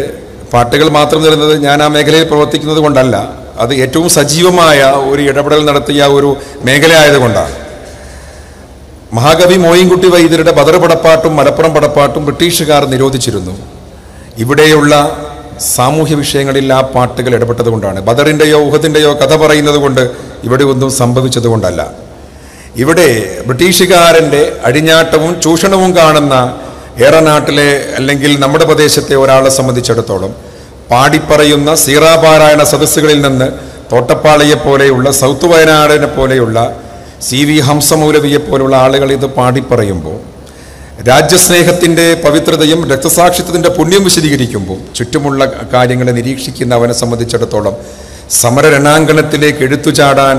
പാട്ടുകൾ മാത്രം നിരുന്നത് ഞാൻ ആ മേഖലയിൽ പ്രവർത്തിക്കുന്നത് കൊണ്ടല്ല, അത് ഏറ്റവും സജീവമായ ഒരു ഇടപെടൽ നടത്തിയ ഒരു മേഖലയായതുകൊണ്ടാണ്. മഹാകവി മോയിൻകുട്ടി വൈദ്യരുടെ ബദർ പടപ്പാട്ടും മലപ്പുറം പടപ്പാട്ടും ബ്രിട്ടീഷുകാർ നിരോധിച്ചിരുന്നു. ഇവിടെയുള്ള സാമൂഹ്യ വിഷയങ്ങളിൽ ആ പാട്ടുകൾ ഇടപെട്ടത് കൊണ്ടാണ്. ബദറിൻ്റെയോ ഉഹദിൻ്റെയോ കഥ പറയുന്നത് കൊണ്ട് ഇവിടെ ഒന്നും സംഭവിച്ചത് കൊണ്ടല്ല. ഇവിടെ ബ്രിട്ടീഷുകാരൻ്റെ അഴിഞ്ഞാട്ടവും ചൂഷണവും കാണുന്ന ഏറനാട്ടിലെ അല്ലെങ്കിൽ നമ്മുടെ പ്രദേശത്തെ ഒരാളെ സംബന്ധിച്ചിടത്തോളം പാടിപ്പറയുന്ന സീറാപാരായണ സദസ്സുകളിൽ നിന്ന് തോട്ടപ്പാളയെ പോലെയുള്ള സൗത്ത് വയനാടിനെ പോലെയുള്ള CV ഹംസമൗലവിയെ പോലുള്ള ആളുകൾ ഇത് പാടിപ്പറയുമ്പോൾ രാജ്യസ്നേഹത്തിൻ്റെ പവിത്രതയും രക്തസാക്ഷിത്വത്തിൻ്റെ പുണ്യം വിശദീകരിക്കുമ്പോൾ ചുറ്റുമുള്ള കാര്യങ്ങളെ നിരീക്ഷിക്കുന്ന അവനെ സംബന്ധിച്ചിടത്തോളം സമരരണാങ്കണത്തിലേക്ക് എടുത്തുചാടാൻ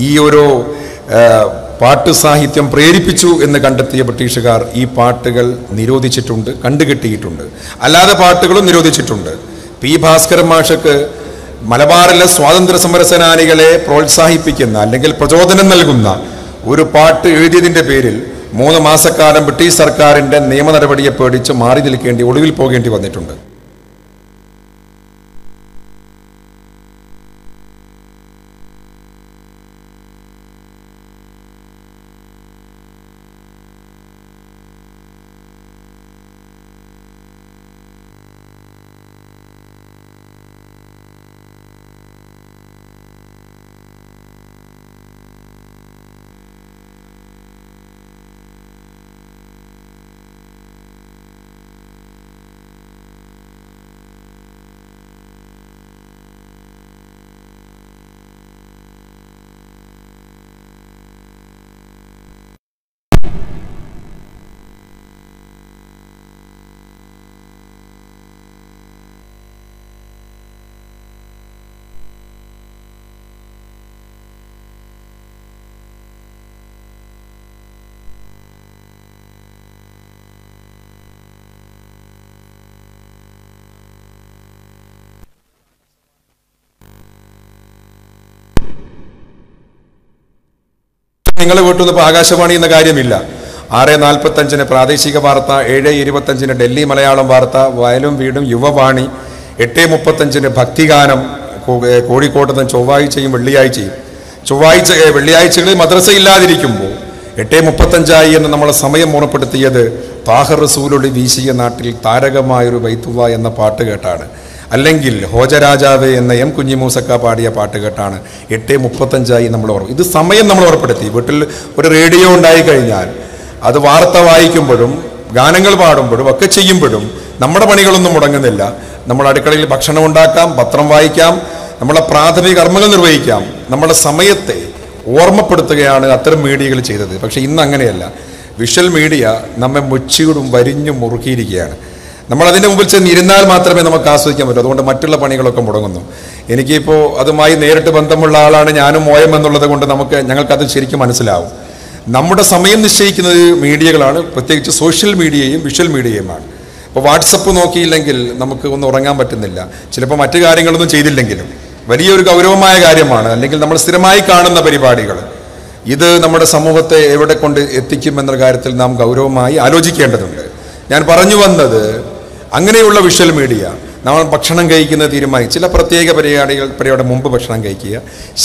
ഈ ഒരു പാട്ട് സാഹിത്യം പ്രേരിപ്പിച്ചു എന്ന് കണ്ടെത്തിയ ബ്രിട്ടീഷുകാർ ഈ പാട്ടുകൾ നിരോധിച്ചിട്ടുണ്ട്, കണ്ടുകെട്ടിയിട്ടുണ്ട്. അല്ലാതെ പാട്ടുകളും നിരോധിച്ചിട്ടുണ്ട്. P. ഭാസ്കരൻ മാഷക്ക് മലബാറിലെ സ്വാതന്ത്ര്യ സമര സേനാനികളെ പ്രോത്സാഹിപ്പിക്കുന്ന അല്ലെങ്കിൽ പ്രചോദനം നൽകുന്ന ഒരു പാട്ട് എഴുതിയതിൻ്റെ പേരിൽ 3 മാസക്കാലം ബ്രിട്ടീഷ് സർക്കാരിൻ്റെ നിയമ നടപടിയെ പേടിച്ച് മാറി നിൽക്കേണ്ടി, ഒളിവിൽ പോകേണ്ടി വന്നിട്ടുണ്ട്. നിങ്ങളെ വീട്ടിൽ നിന്ന് ഇപ്പോൾ ആകാശവാണി എന്ന കാര്യമില്ല. 6:45 പ്രാദേശിക വാർത്ത, 7:25 ഡൽഹി മലയാളം വാർത്ത, വയലും വീടും യുവവാണി, 8:35 ഭക്തിഗാനം കോഴിക്കോട്ട് നിന്ന് ചൊവ്വാഴ്ചയും വെള്ളിയാഴ്ചയും. വെള്ളിയാഴ്ചകളിൽ മദ്രസ ഇല്ലാതിരിക്കുമ്പോൾ 8:35 എന്ന് നമ്മൾ സമയം ഓർമ്മപ്പെടുത്തിയത് താഹർ റസൂലൊളി വീശിയ നാട്ടിൽ താരകമായൊരു ബൈത്തുള്ള എന്ന പാട്ട് കേട്ടാണ്. അല്ലെങ്കിൽ ഹോജരാജാവേ എന്ന എം കുഞ്ഞിമൂസക്ക പാടിയ പാട്ട് കേട്ടാണ് 8:35 നമ്മൾ ഓർമ്മ. ഇത് സമയം നമ്മൾ ഓർമ്മപ്പെടുത്തി. വീട്ടിൽ ഒരു റേഡിയോ ഉണ്ടായിക്കഴിഞ്ഞാൽ അത് വാർത്ത വായിക്കുമ്പോഴും ഗാനങ്ങൾ പാടുമ്പോഴും ഒക്കെ ചെയ്യുമ്പോഴും നമ്മുടെ പണികളൊന്നും മുടങ്ങുന്നില്ല. നമ്മുടെ അടുക്കളയിൽ ഭക്ഷണം ഉണ്ടാക്കാം, പത്രം വായിക്കാം, നമ്മളെ പ്രാഥമിക കർമ്മങ്ങൾ നിർവഹിക്കാം. നമ്മുടെ സമയത്തെ ഓർമ്മപ്പെടുത്തുകയാണ് അത്തരം മീഡിയകൾ ചെയ്തത്. പക്ഷേ ഇന്ന് അങ്ങനെയല്ല. വിഷ്വൽ മീഡിയ നമ്മെ മുച്ചിടും വരിഞ്ഞു മുറുക്കിയിരിക്കുകയാണ്. നമ്മളതിൻ്റെ മുമ്പിൽ ചെന്ന് ഇരുന്നാൽ മാത്രമേ നമുക്ക് ആസ്വദിക്കാൻ പറ്റൂ. അതുകൊണ്ട് മറ്റുള്ള പണികളൊക്കെ മുടങ്ങുന്നു. എനിക്കിപ്പോൾ അതുമായി നേരിട്ട് ബന്ധമുള്ള ആളാണ് ഞാനും മോയം എന്നുള്ളത് കൊണ്ട് ഞങ്ങൾക്കത് ശരിക്കും മനസ്സിലാവും. നമ്മുടെ സമയം നിശ്ചയിക്കുന്നത് മീഡിയകളാണ്, പ്രത്യേകിച്ച് സോഷ്യൽ മീഡിയയും വിഷ്വൽ മീഡിയയുമാണ്. ഇപ്പോൾ വാട്സപ്പ് നോക്കിയില്ലെങ്കിൽ നമുക്ക് ഒന്നും ഉറങ്ങാൻ പറ്റുന്നില്ല. ചിലപ്പോൾ മറ്റു കാര്യങ്ങളൊന്നും ചെയ്തില്ലെങ്കിലും വലിയൊരു ഗൗരവമായ കാര്യമാണ്. അല്ലെങ്കിൽ നമ്മൾ സ്ഥിരമായി കാണുന്ന പരിപാടികൾ ഇത് നമ്മുടെ സമൂഹത്തെ എവിടെ കൊണ്ട് എത്തിക്കുമെന്ന കാര്യത്തിൽ നാം ഗൗരവമായി ആലോചിക്കേണ്ടതുണ്ട്. ഞാൻ പറഞ്ഞു വന്നത് അങ്ങനെയുള്ള വിഷ്വൽ മീഡിയ നമ്മൾ ഭക്ഷണം കഴിക്കുന്നത് തീരുമാനിക്കും. ചില പ്രത്യേക പരിപാടി മുമ്പ് ഭക്ഷണം കഴിക്കുക,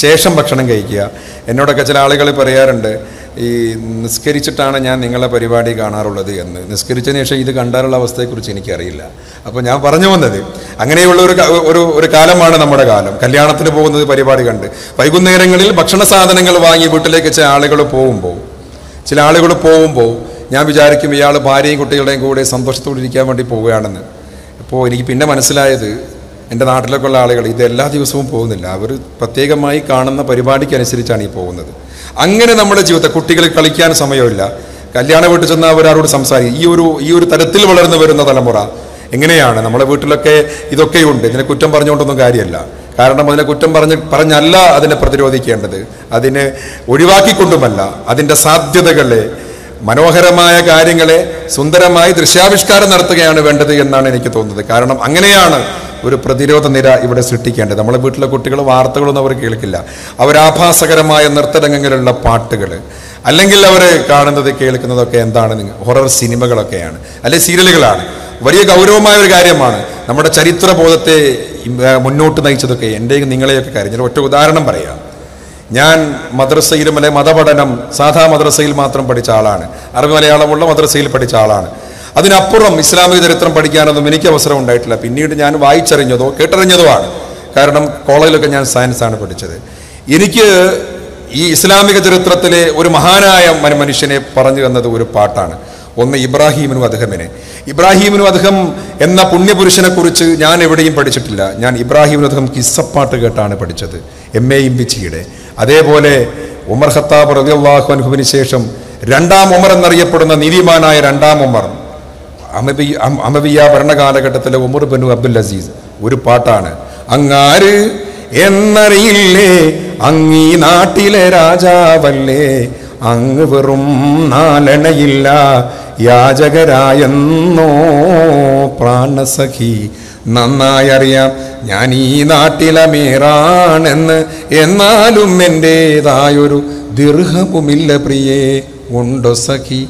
ശേഷം ഭക്ഷണം കഴിക്കുക. എന്നോടൊക്കെ ചില ആളുകൾ പറയാറുണ്ട്, ഈ നിസ്കരിച്ചിട്ടാണ് ഞാൻ നിങ്ങളെ പരിപാടി കാണാറുള്ളത് എന്ന്. നിസ്കരിച്ചതിന് ശേഷം ഇത് കണ്ടാലുള്ള അവസ്ഥയെക്കുറിച്ച് എനിക്കറിയില്ല. അപ്പോൾ ഞാൻ പറഞ്ഞു വന്നത് അങ്ങനെയുള്ള ഒരു കാലമാണ് നമ്മുടെ കാലം. കല്യാണത്തിന് പോകുന്നത് പരിപാടി കണ്ട്, വൈകുന്നേരങ്ങളിൽ ഭക്ഷണ സാധനങ്ങൾ വാങ്ങി വീട്ടിലേക്ക് ചില ആളുകൾ പോകുമ്പോൾ ഞാൻ വിചാരിക്കും ഇയാൾ ഭാര്യയും കുട്ടികളുടെയും കൂടെ സന്തോഷത്തോടെ ഇരിക്കാൻ വേണ്ടി പോവുകയാണെന്ന്. അപ്പോൾ എനിക്ക് പിന്നെ മനസ്സിലായത് എൻ്റെ നാട്ടിലൊക്കെ ഉള്ള ആളുകൾ ഇത് എല്ലാ ദിവസവും പോകുന്നില്ല. അവർ പ്രത്യേകമായി കാണുന്ന പരിപാടിക്കനുസരിച്ചാണ് ഈ പോകുന്നത്. അങ്ങനെ നമ്മുടെ ജീവിതത്തെ കുട്ടികൾ കളിക്കാൻ സമയമില്ല. കല്യാണ വീട്ടിൽ ചെന്നാൽ അവരോട് സംസാരിക്കും. ഈ ഒരു തരത്തിൽ വളർന്നു വരുന്ന തലമുറ എങ്ങനെയാണ്? നമ്മുടെ വീട്ടിലൊക്കെ ഇതൊക്കെയുണ്ട്. ഇതിനെ കുറ്റം പറഞ്ഞുകൊണ്ടൊന്നും കാര്യമല്ല. കാരണം അതിനെ കുറ്റം പറഞ്ഞല്ല അതിനെ പ്രതിരോധിക്കേണ്ടത്, അതിനെ ഒഴിവാക്കിക്കൊണ്ടുമല്ല. അതിൻ്റെ സാധ്യതകളെ, മനോഹരമായ കാര്യങ്ങളെ സുന്ദരമായി ദൃശ്യാവിഷ്കാരം നടത്തുകയാണ് വേണ്ടത് എന്നാണ് എനിക്ക് തോന്നുന്നത്. കാരണം അങ്ങനെയാണ് ഒരു പ്രതിരോധ നിര ഇവിടെ സൃഷ്ടിക്കേണ്ടത്. നമ്മളെ വീട്ടിലെ കുട്ടികൾ വാർത്തകളൊന്നും അവർ കേൾക്കില്ല. അവരാഭാസകരമായ നൃത്തരംഗങ്ങളിലുള്ള പാട്ടുകൾ, അല്ലെങ്കിൽ അവർ കാണുന്നത് കേൾക്കുന്നതൊക്കെ എന്താണ്? ഹൊറർ സിനിമകളൊക്കെയാണ്, അല്ലെങ്കിൽ സീരിയലുകളാണ്. വലിയ ഗൗരവമായ ഒരു കാര്യമാണ്. നമ്മുടെ ചരിത്രബോധത്തെ മുന്നോട്ട് നയിച്ചതൊക്കെ എൻ്റെയും നിങ്ങളെയൊക്കെ കാര്യം. ഞാൻ ഒറ്റ ഉദാഹരണം പറയാം. ഞാൻ മദ്രസയിലും അല്ലെ മതപഠനം സാധാ മദ്രസയിൽ മാത്രം പഠിച്ച ആളാണ്. അറബി മലയാളമുള്ള മദ്രസയിൽ പഠിച്ച ആളാണ്. അതിനപ്പുറം ഇസ്ലാമിക ചരിത്രം പഠിക്കാനൊന്നും എനിക്ക് അവസരം ഉണ്ടായിട്ടില്ല. പിന്നീട് ഞാൻ വായിച്ചറിഞ്ഞതോ കേട്ടറിഞ്ഞതോ ആണ്. കാരണം കോളേജിലൊക്കെ ഞാൻ സയൻസാണ് പഠിച്ചത്. എനിക്ക് ഈ ഇസ്ലാമിക ചരിത്രത്തിലെ ഒരു മഹാനായ മനുഷ്യനെ പറഞ്ഞു തന്നത് ഒരു പാട്ടാണ്. ഒന്ന് ഇബ്രാഹിമിനു അദ്ഹമിനെ. ഇബ്രാഹിമിനു അദ്ഹം എന്ന പുണ്യപുരുഷനെ കുറിച്ച് ഞാൻ എവിടെയും പഠിച്ചിട്ടില്ല. ഞാൻ ഇബ്രാഹിമിനു അദ്ഹം കിസ്സപ്പാട്ട് കേട്ടാണ് പഠിച്ചത്, MA ഇംബിച്ചിയുടെ. അതേപോലെ ഉമർ ഖത്താബ് റളിയല്ലാഹു അൻഹുവിന് ശേഷം രണ്ടാം ഉമർ എന്നറിയപ്പെടുന്ന നീതിമാനായ രണ്ടാം ഉമർ, അമവിയ ഭരണകാലഘട്ടത്തിലെ ഉമർ ബിൻ അബ്ദുൽ അസീസ്, ഒരു പാട്ടാണ്. അങ്ങാര് എന്നറിയില്ലേ, അങ്ങീ നാട്ടിലെ രാജാവല്ലേ, അങ്ങ് വെറും നാലണയില്ല യാചകരായെന്നോ പ്രാണസഖി. നന്നായി അറിയാം ഞാൻ ഈ നാട്ടിലമീറാണെന്ന്, എന്നാലും എൻ്റേതായൊരു ദിർഹമുമില്ല പ്രിയേ, ഉണ്ടോ സഖി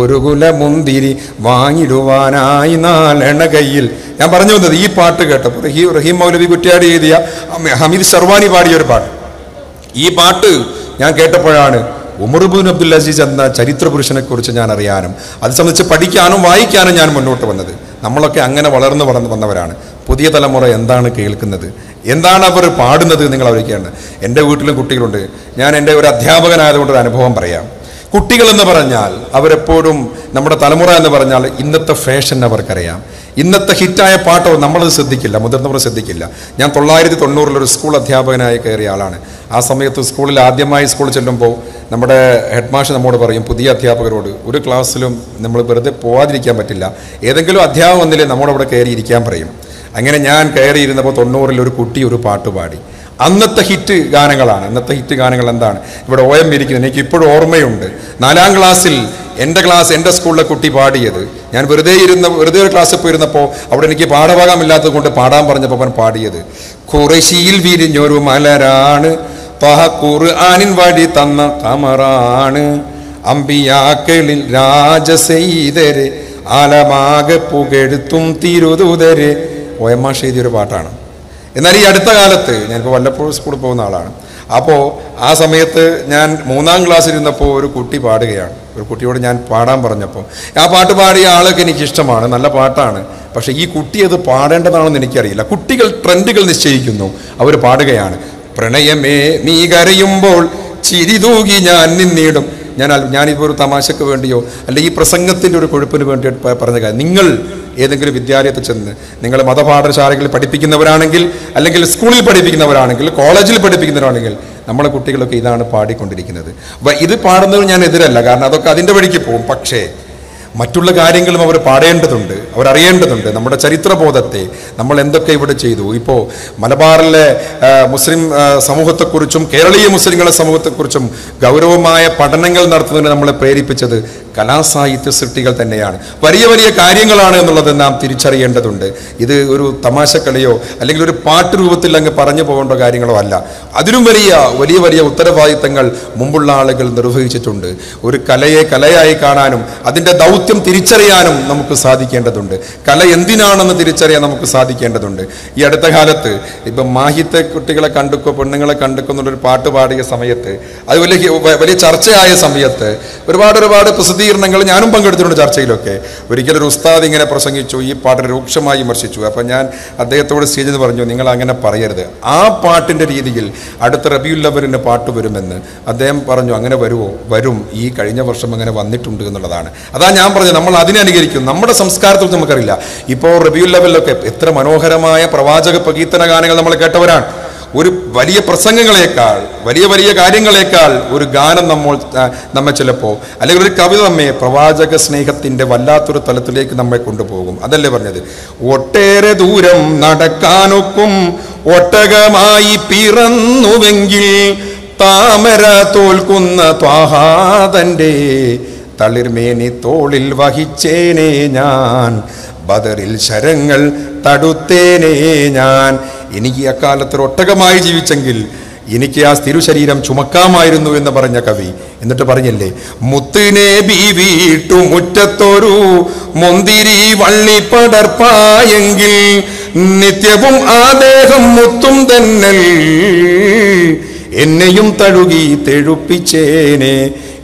ഒരു കുലമുന്തിരി വാങ്ങിടുവാനായി നാലെണ്ണ കയ്യിൽ. ഞാൻ പറഞ്ഞു വന്നത് ഈ പാട്ട് കേട്ടപ്പോൾ റഹീം മൗലവി കുറ്റ്യാടി എഴുതിയ ഹമീദ് ഷർവാനി പാടിയ ഒരു പാട്ട്. ഈ പാട്ട് ഞാൻ കേട്ടപ്പോഴാണ് ഉമർ ബിൻ അബ്ദുൽ അസീസ് എന്ന ചരിത്ര പുരുഷനെ കുറിച്ച് ഞാൻ അറിയാനും അത് സംബന്ധിച്ച് പഠിക്കാനും വായിക്കാനും ഞാൻ മുന്നോട്ട് വന്നത്. നമ്മളൊക്കെ അങ്ങനെ വളർന്നു വന്നവരാണ്. പുതിയ തലമുറ എന്താണ് കേൾക്കുന്നത്, എന്താണ് അവർ പാടുന്നത് നിങ്ങൾ അറിയിക്കേണ്ടത്. എൻ്റെ വീട്ടിലും കുട്ടികളുണ്ട്. ഞാൻ എൻ്റെ ഒരു അധ്യാപകനായതുകൊണ്ട് ഒരു അനുഭവം പറയാം. കുട്ടികളെന്ന് പറഞ്ഞാൽ അവരെപ്പോഴും, നമ്മുടെ തലമുറ എന്ന് പറഞ്ഞാൽ ഇന്നത്തെ ഫാഷൻ അവർക്കറിയാം. ഇന്നത്തെ ഹിറ്റായ പാട്ടോ നമ്മളത് ശ്രദ്ധിക്കില്ല, മുതിർന്നവർ ശ്രദ്ധിക്കില്ല. ഞാൻ 1990 ഒരു സ്കൂൾ അധ്യാപകനായി കയറിയ ആളാണ്. ആ സമയത്ത് സ്കൂളിൽ ആദ്യമായി സ്കൂളിൽ ചെല്ലുമ്പോൾ നമ്മുടെ ഹെഡ് മാഷ് നമ്മോട് പറയും, പുതിയ അധ്യാപകരോട് ഒരു ക്ലാസ്സിലും നമ്മൾ വെറുതെ പോകാതിരിക്കാൻ പറ്റില്ല, ഏതെങ്കിലും അധ്യാപകം വന്നില്ലേ നമ്മളവിടെ കയറി ഇരിക്കാൻ പറയും. അങ്ങനെ ഞാൻ കയറിയിരുന്നപ്പോൾ 90 ഒരു കുട്ടി ഒരു പാട്ട് പാടി. അന്നത്തെ ഹിറ്റ് ഗാനങ്ങളാണ്. അന്നത്തെ ഹിറ്റ് ഗാനങ്ങൾ എന്താണ്? ഇവിടെ OM ഇരിക്കുന്നത് എനിക്ക് ഇപ്പോഴും ഓർമ്മയുണ്ട്. 4ാം ക്ലാസ്സിൽ എൻ്റെ സ്കൂളിലെ കുട്ടി പാടിയത്. ഞാൻ വെറുതെ ഒരു ക്ലാസ്സിൽ പോയിരുന്നപ്പോൾ അവിടെ എനിക്ക് പാഠഭാഗമില്ലാത്തത് കൊണ്ട് പാടാൻ പറഞ്ഞപ്പോൾ അവൻ പാടിയത്, ഖുറൈശിയിൽ വിരിഞ്ഞൊരു മലരാണ് ത്വഹ ഖുർആനിൻ വഴി തന്ന കമറാണ്. അമ്പിയാക്കളിൽ രാജസെയ്തരെ ആലമാകെ പുകഴ്ത്തും തിരുദൂതരെ. OM എഴുതിയൊരു പാട്ടാണ്. എന്നാൽ ഈ അടുത്ത കാലത്ത് ഞാനിപ്പോൾ വല്ലപ്പോഴും സ്കൂളിൽ പോകുന്ന ആളാണ്. അപ്പോൾ ആ സമയത്ത് ഞാൻ 3ാം ക്ലാസ്സിലിരുന്നപ്പോൾ ഒരു കുട്ടി പാടുകയാണ്. ഒരു കുട്ടിയോട് ഞാൻ പാടാൻ പറഞ്ഞപ്പോൾ ആ പാട്ട് പാടിയ ആളൊക്കെ എനിക്കിഷ്ടമാണ്, നല്ല പാട്ടാണ്. പക്ഷേ ഈ കുട്ടി അത് പാടേണ്ടതാണെന്ന് എനിക്കറിയില്ല. കുട്ടികൾ ട്രെൻഡുകൾ നിശ്ചയിക്കുന്നു. അവർ പാടുകയാണ്, പ്രണയമേ നീ കരയുമ്പോൾ ചിരി തൂകി ഞാൻ നിന്നിടും. ഞാനിപ്പോൾ ഒരു തമാശക്ക് വേണ്ടിയോ അല്ലെങ്കിൽ ഈ പ്രസംഗത്തിൻ്റെ ഒരു കൊഴുപ്പിന് വേണ്ടി പറഞ്ഞ കാര്യം, നിങ്ങൾ ഏതെങ്കിലും വിദ്യാലയത്തിൽ ചെന്ന് നിങ്ങൾ മതപാഠശാലകളിൽ പഠിപ്പിക്കുന്നവരാണെങ്കിൽ, അല്ലെങ്കിൽ സ്കൂളിൽ പഠിപ്പിക്കുന്നവരാണെങ്കിൽ, കോളേജിൽ പഠിപ്പിക്കുന്നവരാണെങ്കിൽ, നമ്മളെ കുട്ടികളൊക്കെ ഇതാണ് പാടിക്കൊണ്ടിരിക്കുന്നത്. ഇത് പാടുന്നത് ഞാൻ എതിരല്ല, കാരണം അതൊക്കെ അതിൻ്റെ വഴിക്ക് പോകും. പക്ഷേ മറ്റുള്ള കാര്യങ്ങളും അവർ പാടേണ്ടതുണ്ട്, അവരറിയേണ്ടതുണ്ട്. നമ്മുടെ ചരിത്രബോധത്തെ നമ്മൾ എന്തൊക്കെ ഇവിടെ ചെയ്തു. ഇപ്പോൾ മലബാറിലെ മുസ്ലിം സമൂഹത്തെക്കുറിച്ചും കേരളീയ മുസ്ലിങ്ങളുടെ സമൂഹത്തെക്കുറിച്ചും ഗൗരവമായ പഠനങ്ങൾ നടത്തുന്നതിന് നമ്മളെ പ്രേരിപ്പിച്ചത് കലാസാഹിത്യ സൃഷ്ടികൾ തന്നെയാണ്. വലിയ വലിയ കാര്യങ്ങളാണ് എന്നുള്ളത് നാം തിരിച്ചറിയേണ്ടതുണ്ട്. ഇത് ഒരു തമാശക്കളിയോ അല്ലെങ്കിൽ ഒരു പാട്ട് രൂപത്തിൽ അങ്ങ് പറഞ്ഞു പോകേണ്ട കാര്യങ്ങളോ അല്ല. അതിലും വലിയ വലിയ വലിയ ഉത്തരവാദിത്തങ്ങൾ മുമ്പുള്ള ആളുകൾ നിർവഹിച്ചിട്ടുണ്ട്. ഒരു കലയെ കലയായി കാണാനും അതിൻ്റെ ദൗത്യം തിരിച്ചറിയാനും നമുക്ക് സാധിക്കേണ്ടതുണ്ട്. കല എന്തിനാണെന്ന് തിരിച്ചറിയാൻ നമുക്ക് സാധിക്കേണ്ടതുണ്ട്. ഈ അടുത്ത കാലത്ത് ഇപ്പം മാഹിത്തെ കുട്ടികളെ കണ്ടുക്കോ പെണ്ണുങ്ങളെ കണ്ടുക്കോ എന്നുള്ളൊരു പാട്ട് പാടിയ സമയത്ത്, അത് വലിയ ചർച്ചയായ സമയത്ത് ഒരുപാട് പ്രസിദ്ധീകരണങ്ങൾ ഞാനും പങ്കെടുത്തിട്ടുണ്ട് ചർച്ചയിലൊക്കെ. ഒരിക്കലൊരു ഉസ്താദ് ഇങ്ങനെ പ്രസംഗിച്ചു, ഈ പാട്ടിനെ രൂക്ഷമായി വിമർശിച്ചു. അപ്പം ഞാൻ അദ്ദേഹത്തോട് സ്റ്റേജിൽ നിന്ന് പറഞ്ഞു, നിങ്ങൾ അങ്ങനെ പറയരുത്, ആ പാട്ടിൻ്റെ രീതിയിൽ അടുത്ത റബീഉൽ അവ്വലിന് പാട്ട് വരുമെന്ന്. അദ്ദേഹം പറഞ്ഞു, അങ്ങനെ വരുമോ? വരും, ഈ കഴിഞ്ഞ വർഷം അങ്ങനെ വന്നിട്ടുണ്ട് എന്നുള്ളതാണ്. അതാ ഞാൻ പറഞ്ഞത്, നമ്മൾ അതിനെ അനുകരിക്കും. നമ്മുടെ സംസ്കാരത്തിൽ നമുക്കറിയില്ല. ഇപ്പോൾ റബീഉൽ അവ്വലിലൊക്കെ എത്ര മനോഹരമായ പ്രവാചക പ്രകീർത്തന ഗാനങ്ങൾ നമ്മൾ കേട്ടവരാണ്. ഒരു വലിയ പ്രസംഗങ്ങളെക്കാൾ, വലിയ വലിയ കാര്യങ്ങളെക്കാൾ ഒരു ഗാനം നമ്മെ ചിലപ്പോൾ, അല്ലെങ്കിൽ ഒരു കവിത നമ്മെ പ്രവാചക സ്നേഹത്തിൻ്റെ വല്ലാത്തൊരു തലത്തിലേക്ക് നമ്മെ കൊണ്ടുപോകും. അതല്ലേ പറഞ്ഞത്, ഒട്ടേറെ ദൂരം നടക്കാനൊക്കും ഒട്ടകമായി പിറന്നുവെങ്കിൽ താമര തോൽക്കുന്ന ത്വാഹാതൻ്റെ തളിർമേനി തോളിൽ വഹിച്ചേനെ ഞാൻ, ബദറിൽ ശരങ്ങൾ തടുത്തേനെ ഞാൻ. എനിക്ക് അക്കാലത്ത് ഒട്ടകമായി ജീവിച്ചെങ്കിൽ എനിക്ക് ആ സ്ഥിരുശരീരം ചുമക്കാമായിരുന്നു എന്ന് പറഞ്ഞ കവി. എന്നിട്ട് പറഞ്ഞില്ലേ, മുത്തിനെ വീട്ടു മുറ്റത്തൊരു മുന്തിരി വള്ളി പടർപ്പായെങ്കിൽ നിത്യവും ആദേഹം മുത്തും തന്നൽ എന്നെയും തഴുകി തെഴുപ്പിച്ചേനെ.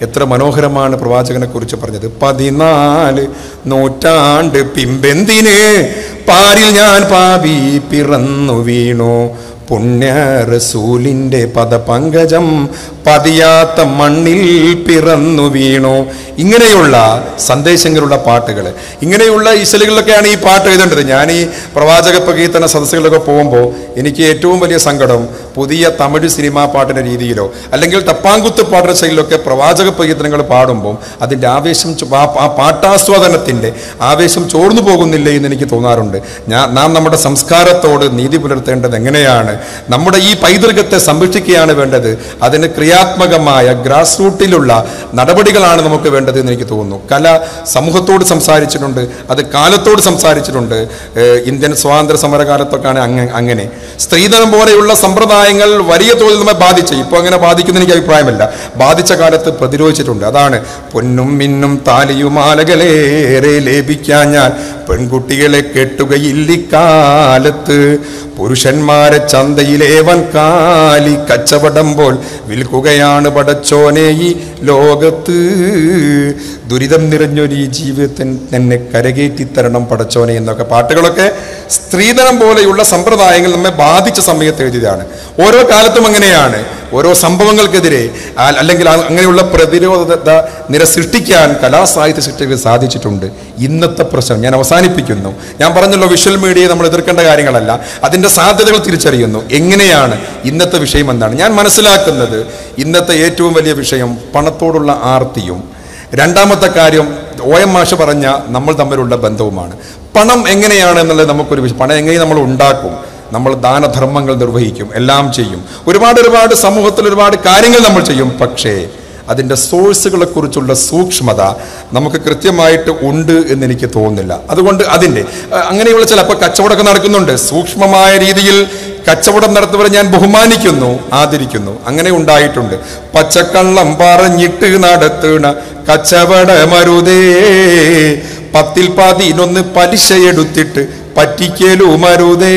എത്ര മനോഹരമാണ് പ്രവാചകനെ കുറിച്ച് പറഞ്ഞത്. 14 നൂറ്റാണ്ട് പിമ്പെന്തിന് പാരിൽ ഞാൻ പാപി പിറന്നു വീണു, പുണ്യ റസൂലിൻ്റെ പദപങ്കജം പതിയാത്ത മണ്ണിൽ പിറന്നു വീണു. ഇങ്ങനെയുള്ള സന്ദേശങ്ങളുള്ള പാട്ടുകൾ, ഇങ്ങനെയുള്ള ഇശലുകളിലൊക്കെയാണ് ഈ പാട്ട് എഴുതേണ്ടത്. ഞാൻ ഈ പ്രവാചക പ്രകീർത്തന സദസ്സുകളിലൊക്കെ പോകുമ്പോൾ എനിക്ക് ഏറ്റവും വലിയ സങ്കടം, പുതിയ തമിഴ് സിനിമാ പാട്ടിൻ്റെ രീതിയിലോ അല്ലെങ്കിൽ ടപ്പാങ്കുത്ത് പാട്ടിൻ്റെ ശൈലിയിലൊക്കെ പ്രവാചക പ്രകീർത്തനങ്ങൾ പാടുമ്പോൾ അതിൻ്റെ ആവേശം, ആ പാട്ടാസ്വാദനത്തിൻ്റെ ആവേശം ചോർന്നു പോകുന്നില്ലേ എന്ന് എനിക്ക് തോന്നാറുണ്ട്. നാം നമ്മുടെ സംസ്കാരത്തോട് നീതി പുലർത്തേണ്ടത് എങ്ങനെയാണ്? നമ്മുടെ ഈ പൈതൃകത്തെ സംരക്ഷിക്കുകയാണ് വേണ്ടത്. അതിന് ക്രിയാത്മകമായ ഗ്രാസ് റൂട്ടിലുള്ള നടപടികളാണ് നമുക്ക് വേണ്ടത് എന്ന് എനിക്ക് തോന്നുന്നു. കല സമൂഹത്തോട് സംസാരിച്ചിട്ടുണ്ട്, അത് കാലത്തോട് സംസാരിച്ചിട്ടുണ്ട്. ഇന്ത്യൻ സ്വാതന്ത്ര്യ സമരകാലത്തൊക്കെയാണ് അങ്ങനെ സ്ത്രീധനം പോലെയുള്ള സമ്പ്രദായങ്ങൾ വലിയ തോതിൽ നമ്മെ ബാധിച്ചു. ഇപ്പോൾ അങ്ങനെ ബാധിക്കുന്ന എനിക്ക് അഭിപ്രായമല്ല. ബാധിച്ച കാലത്ത് പ്രതിരോധിച്ചിട്ടുണ്ട്. അതാണ് പൊന്നും മിന്നും താലിയുമാലകളേറെ ലേപിക്കാൻ ഞാൻ പെൺകുട്ടികളെ കെട്ടുകയില്ലിക്കാലത്ത്, പുരുഷന്മാരെ ചന്തയിലേവൻ കാലി കച്ചവടം പോൽ വിൽക്കുകയാണ് പടച്ചോനെ ഈ ലോകത്ത്. ദുരിതം നിറഞ്ഞൊരു ഈ ജീവിതത്തിൽ തന്നെ കരകയറ്റിത്തരണം പടച്ചോനെ എന്നൊക്കെ പാട്ടുകളൊക്കെ സ്ത്രീധനം പോലെയുള്ള സമ്പ്രദായങ്ങൾ നമ്മെ ബാധിച്ച സമയത്ത് എഴുതിയതാണ്. ഓരോ കാലത്തും അങ്ങനെയാണ്. ഓരോ സംഭവങ്ങൾക്കെതിരെ അല്ലെങ്കിൽ അങ്ങനെയുള്ള പ്രതിരോധ നിര സൃഷ്ടിക്കാൻ കലാസാഹിത്യ സൃഷ്ടികൾ സാധിച്ചിട്ടുണ്ട്. ഇന്നത്തെ പ്രശ്നം ഞാൻ അവസാനിപ്പിക്കുന്നു. ഞാൻ പറഞ്ഞല്ലോ, വിഷ്വൽ മീഡിയയെ നമ്മൾ എതിർക്കേണ്ട കാര്യങ്ങളല്ല, അതിൻ്റെ സാധ്യതകൾ തിരിച്ചറിയുന്നു. എങ്ങനെയാണ് ഇന്നത്തെ വിഷയം എന്താണ് ഞാൻ മനസ്സിലാക്കുന്നത്? ഇന്നത്തെ ഏറ്റവും വലിയ വിഷയം പണത്തോടുള്ള ആർത്തിയും, രണ്ടാമത്തെ കാര്യം OM മാഷ് പറഞ്ഞ നമ്മൾ തമ്മിലുള്ള ബന്ധവുമാണ്. പണം എങ്ങനെയാണ് എന്നുള്ളത് നമുക്കൊരു വിഷയം. പണം എങ്ങനെ നമ്മൾ ഉണ്ടാക്കും? നമ്മൾ ദാനധർമ്മങ്ങൾ നിർവഹിക്കും, എല്ലാം ചെയ്യും, ഒരുപാട് സമൂഹത്തിൽ ഒരുപാട് കാര്യങ്ങൾ നമ്മൾ ചെയ്യും. പക്ഷേ അതിൻ്റെ സോഴ്സുകളെക്കുറിച്ചുള്ള സൂക്ഷ്മത നമുക്ക് കൃത്യമായിട്ട് ഉണ്ട് എന്ന് എനിക്ക് തോന്നുന്നില്ല. അതുകൊണ്ട് അങ്ങനെയുള്ള ചിലപ്പോൾ കച്ചവടമൊക്കെ നടക്കുന്നുണ്ട്. സൂക്ഷ്മമായ രീതിയിൽ കച്ചവടം നടത്തുന്നവരെ ഞാൻ ബഹുമാനിക്കുന്നു, ആദരിക്കുന്നു. അങ്ങനെ ഉണ്ടായിട്ടുണ്ട്. പച്ചക്കള്ളം പറഞ്ഞിട്ട് നടത്തുന്ന കച്ചവടമരുതേ, 10ൽ 11 പലിശയെടുത്തിട്ട് പറ്റിക്കലുമരുതേ.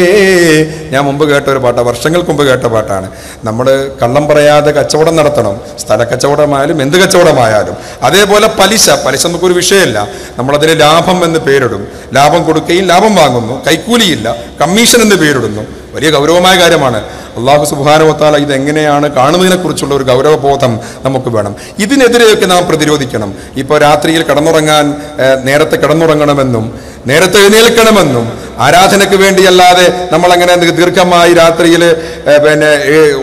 ഞാൻ മുമ്പ് കേട്ട ഒരു പാട്ടാണ്, വർഷങ്ങൾക്ക് മുമ്പ് കേട്ട പാട്ടാണ്. നമ്മൾ കള്ളം പറയാതെ കച്ചവടം നടത്തണം, സ്ഥല കച്ചവടമായാലും എന്ത് കച്ചവടമായാലും. അതേപോലെ പലിശ നമുക്കൊരു വിഷയമല്ല. നമ്മളതിന് ലാഭം എന്ന് പേരിടും. ലാഭം കൊടുക്കുകയും ലാഭം വാങ്ങുന്നു, കൈക്കൂലിയില്ല, കമ്മീഷൻ എന്ന് പേരിടുന്നു. വലിയ ഗൗരവമായ കാര്യമാണ്. അള്ളാഹു സുബ്ഹാനഹു വ തആല ഇതെങ്ങനെയാണ് കാണുന്നതിനെ കുറിച്ചുള്ള ഒരു ഗൗരവബോധം നമുക്ക് വേണം. ഇതിനെതിരെയൊക്കെ നാം പ്രതിരോധിക്കണം. ഇപ്പോൾ രാത്രിയിൽ നേരത്തെ കിടന്നുറങ്ങണമെന്നും നേരത്തെ എഴുന്നേൽക്കണമെന്നും ആരാധനയ്ക്ക് വേണ്ടിയല്ലാതെ നമ്മളങ്ങനെ ദീർഘമായി രാത്രിയിൽ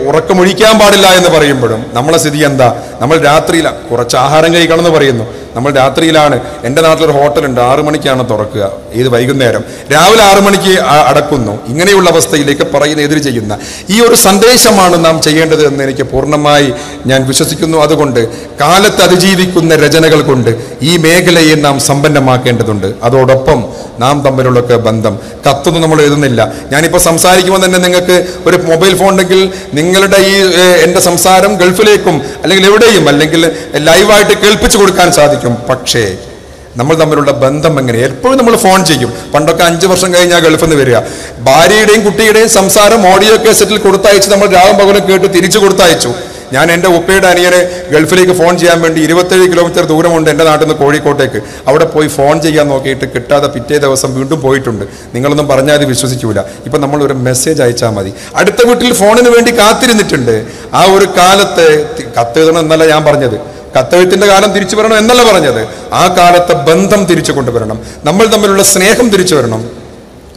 ഉറക്കമൊഴിക്കാൻ പാടില്ല എന്ന് പറയുമ്പോഴും നമ്മളെ സ്ഥിതി എന്താ? നമ്മൾ രാത്രിയിലാണ് കുറച്ച് ആഹാരം കഴിക്കണമെന്ന് പറയുന്നു. നമ്മൾ രാത്രിയിലാണ്. എൻ്റെ നാട്ടിലൊരു ഹോട്ടലുണ്ട്, 6 മണിക്കാണ് തുറക്കുക, ഇത് വൈകുന്നേരം. രാവിലെ 6 മണിക്ക് അടക്കുന്നു. ഇങ്ങനെയുള്ള അവസ്ഥയിലേക്ക് എതിര് ചെയ്യുന്ന ഈ ഒരു സന്ദേശമാണ് നാം ചെയ്യേണ്ടത് എന്ന് എനിക്ക് പൂർണ്ണമായി ഞാൻ വിശ്വസിക്കുന്നു. അതുകൊണ്ട് കാലത്ത് അതിജീവിക്കുന്ന രചനകൾ കൊണ്ട് ഈ മേഖലയെ നാം സമ്പന്നമാക്കേണ്ടതുണ്ട്. അതോടൊപ്പം നാം തമ്മിലുള്ളൊക്കെ ബന്ധം, കത്തൊന്നും നമ്മൾ എഴുതുന്നില്ല. ഞാനിപ്പോൾ സംസാരിക്കുമ്പോൾ തന്നെ നിങ്ങൾക്ക് ഒരു മൊബൈൽ ഫോൺ ഉണ്ടെങ്കിൽ നിങ്ങളുടെ എൻ്റെ സംസാരം ഗൾഫിലേക്കും അല്ലെങ്കിൽ എവിടെയും അല്ലെങ്കിൽ ലൈവായിട്ട് കേൾപ്പിച്ചു കൊടുക്കാൻ സാധിക്കും. പക്ഷേ നമ്മൾ തമ്മിലുള്ള ബന്ധം എങ്ങനെ? എപ്പോഴും നമ്മൾ ഫോൺ ചെയ്യും. പണ്ടൊക്കെ 5 വർഷം കഴിഞ്ഞാൽ ഗൾഫിൽ നിന്ന് വരിക. ഭാര്യയുടെയും കുട്ടിയുടെയും സംസാരം ഓഡിയോ കേസറ്റിൽ കൊടുത്തയച്ച് നമ്മൾ രാവും പകലും കേട്ട് തിരിച്ചു കൊടുത്തയച്ചു. ഞാൻ എൻ്റെ ഉപ്പയുടെ അനിയനെ ഗൾഫിലേക്ക് ഫോൺ ചെയ്യാൻ വേണ്ടി 27 കിലോമീറ്റർ ദൂരമുണ്ട് എൻ്റെ നാട്ടിൽ നിന്ന് കോഴിക്കോട്ടേക്ക്. അവിടെ പോയി ഫോൺ ചെയ്യാൻ നോക്കിയിട്ട് കിട്ടാതെ പിറ്റേ ദിവസം വീണ്ടും പോയിട്ടുണ്ട്. നിങ്ങളൊന്നും പറഞ്ഞാൽ അത് വിശ്വസിക്കൂല. ഇപ്പം നമ്മൾ ഒരു മെസ്സേജ് അയച്ചാൽ മതി. അടുത്ത വീട്ടിൽ ഫോണിന് വേണ്ടി കാത്തിരുന്നിട്ടുണ്ട്. ആ ഒരു കാലത്ത് കത്തെഴുതണം എന്നല്ല ഞാൻ പറഞ്ഞത്, കത്തെഴുത്തിന്റെ കാലം തിരിച്ചു വരണം എന്നല്ല പറഞ്ഞത്. ആ കാലത്തെ ബന്ധം തിരിച്ചു കൊണ്ടുവരണം. നമ്മൾ തമ്മിലുള്ള സ്നേഹം തിരിച്ചു വരണം.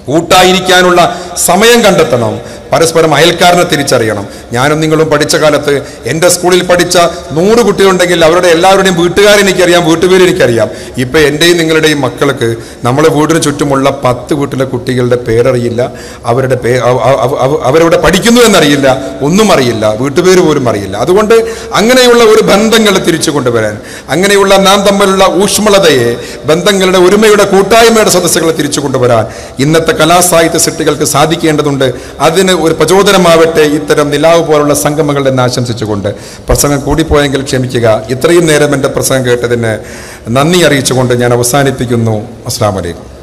കൂട്ടായിരിക്കാനുള്ള സമയം കണ്ടെത്തണം. പരസ്പരം അയൽക്കാരനെ തിരിച്ചറിയണം. ഞാനും നിങ്ങളും പഠിച്ച കാലത്ത് എൻ്റെ സ്കൂളിൽ പഠിച്ച 100 കുട്ടികളുണ്ടെങ്കിൽ അവരുടെ എല്ലാവരുടെയും വീട്ടുകാരെ എനിക്കറിയാം, വീട്ടുപേര് എനിക്കറിയാം. ഇപ്പം എൻ്റെയും നിങ്ങളുടെയും മക്കൾക്ക് നമ്മളെ വീടിന് ചുറ്റുമുള്ള 10 വീട്ടിലെ കുട്ടികളുടെ പേരറിയില്ല, അവരെവിടെ പഠിക്കുന്നു എന്നറിയില്ല, ഒന്നും അറിയില്ല, വീട്ടുപേര് പോലും അറിയില്ല. അതുകൊണ്ട് അങ്ങനെയുള്ള ഒരു ബന്ധങ്ങൾ തിരിച്ചു കൊണ്ടുവരാൻ, അങ്ങനെയുള്ള നാം തമ്മിലുള്ള ഊഷ്മളതയെ, ബന്ധങ്ങളുടെ ഒരുമയുടെ കൂട്ടായ്മയുടെ സദസ്സുകളെ തിരിച്ചു കൊണ്ടുവരാൻ ഇന്നത്തെ കലാസാഹിത്യ സൃഷ്ടികൾക്ക് സാധിക്കേണ്ടതുണ്ട്. അതിന് ഒരു പ്രചോദനമാവട്ടെ ഇത്തരം നിലാവ് പോലുള്ള സംഗമങ്ങൾ എന്ന് ആശംസിച്ചുകൊണ്ട് പ്രസംഗം കൂടിപ്പോയെങ്കിൽ ക്ഷമിക്കുക. ഇത്രയും നേരം എൻ്റെ പ്രസംഗം കേട്ടതിന് നന്ദി അറിയിച്ചുകൊണ്ട് ഞാൻ അവസാനിപ്പിക്കുന്നു. അസ്സലാമു അലൈക്കും.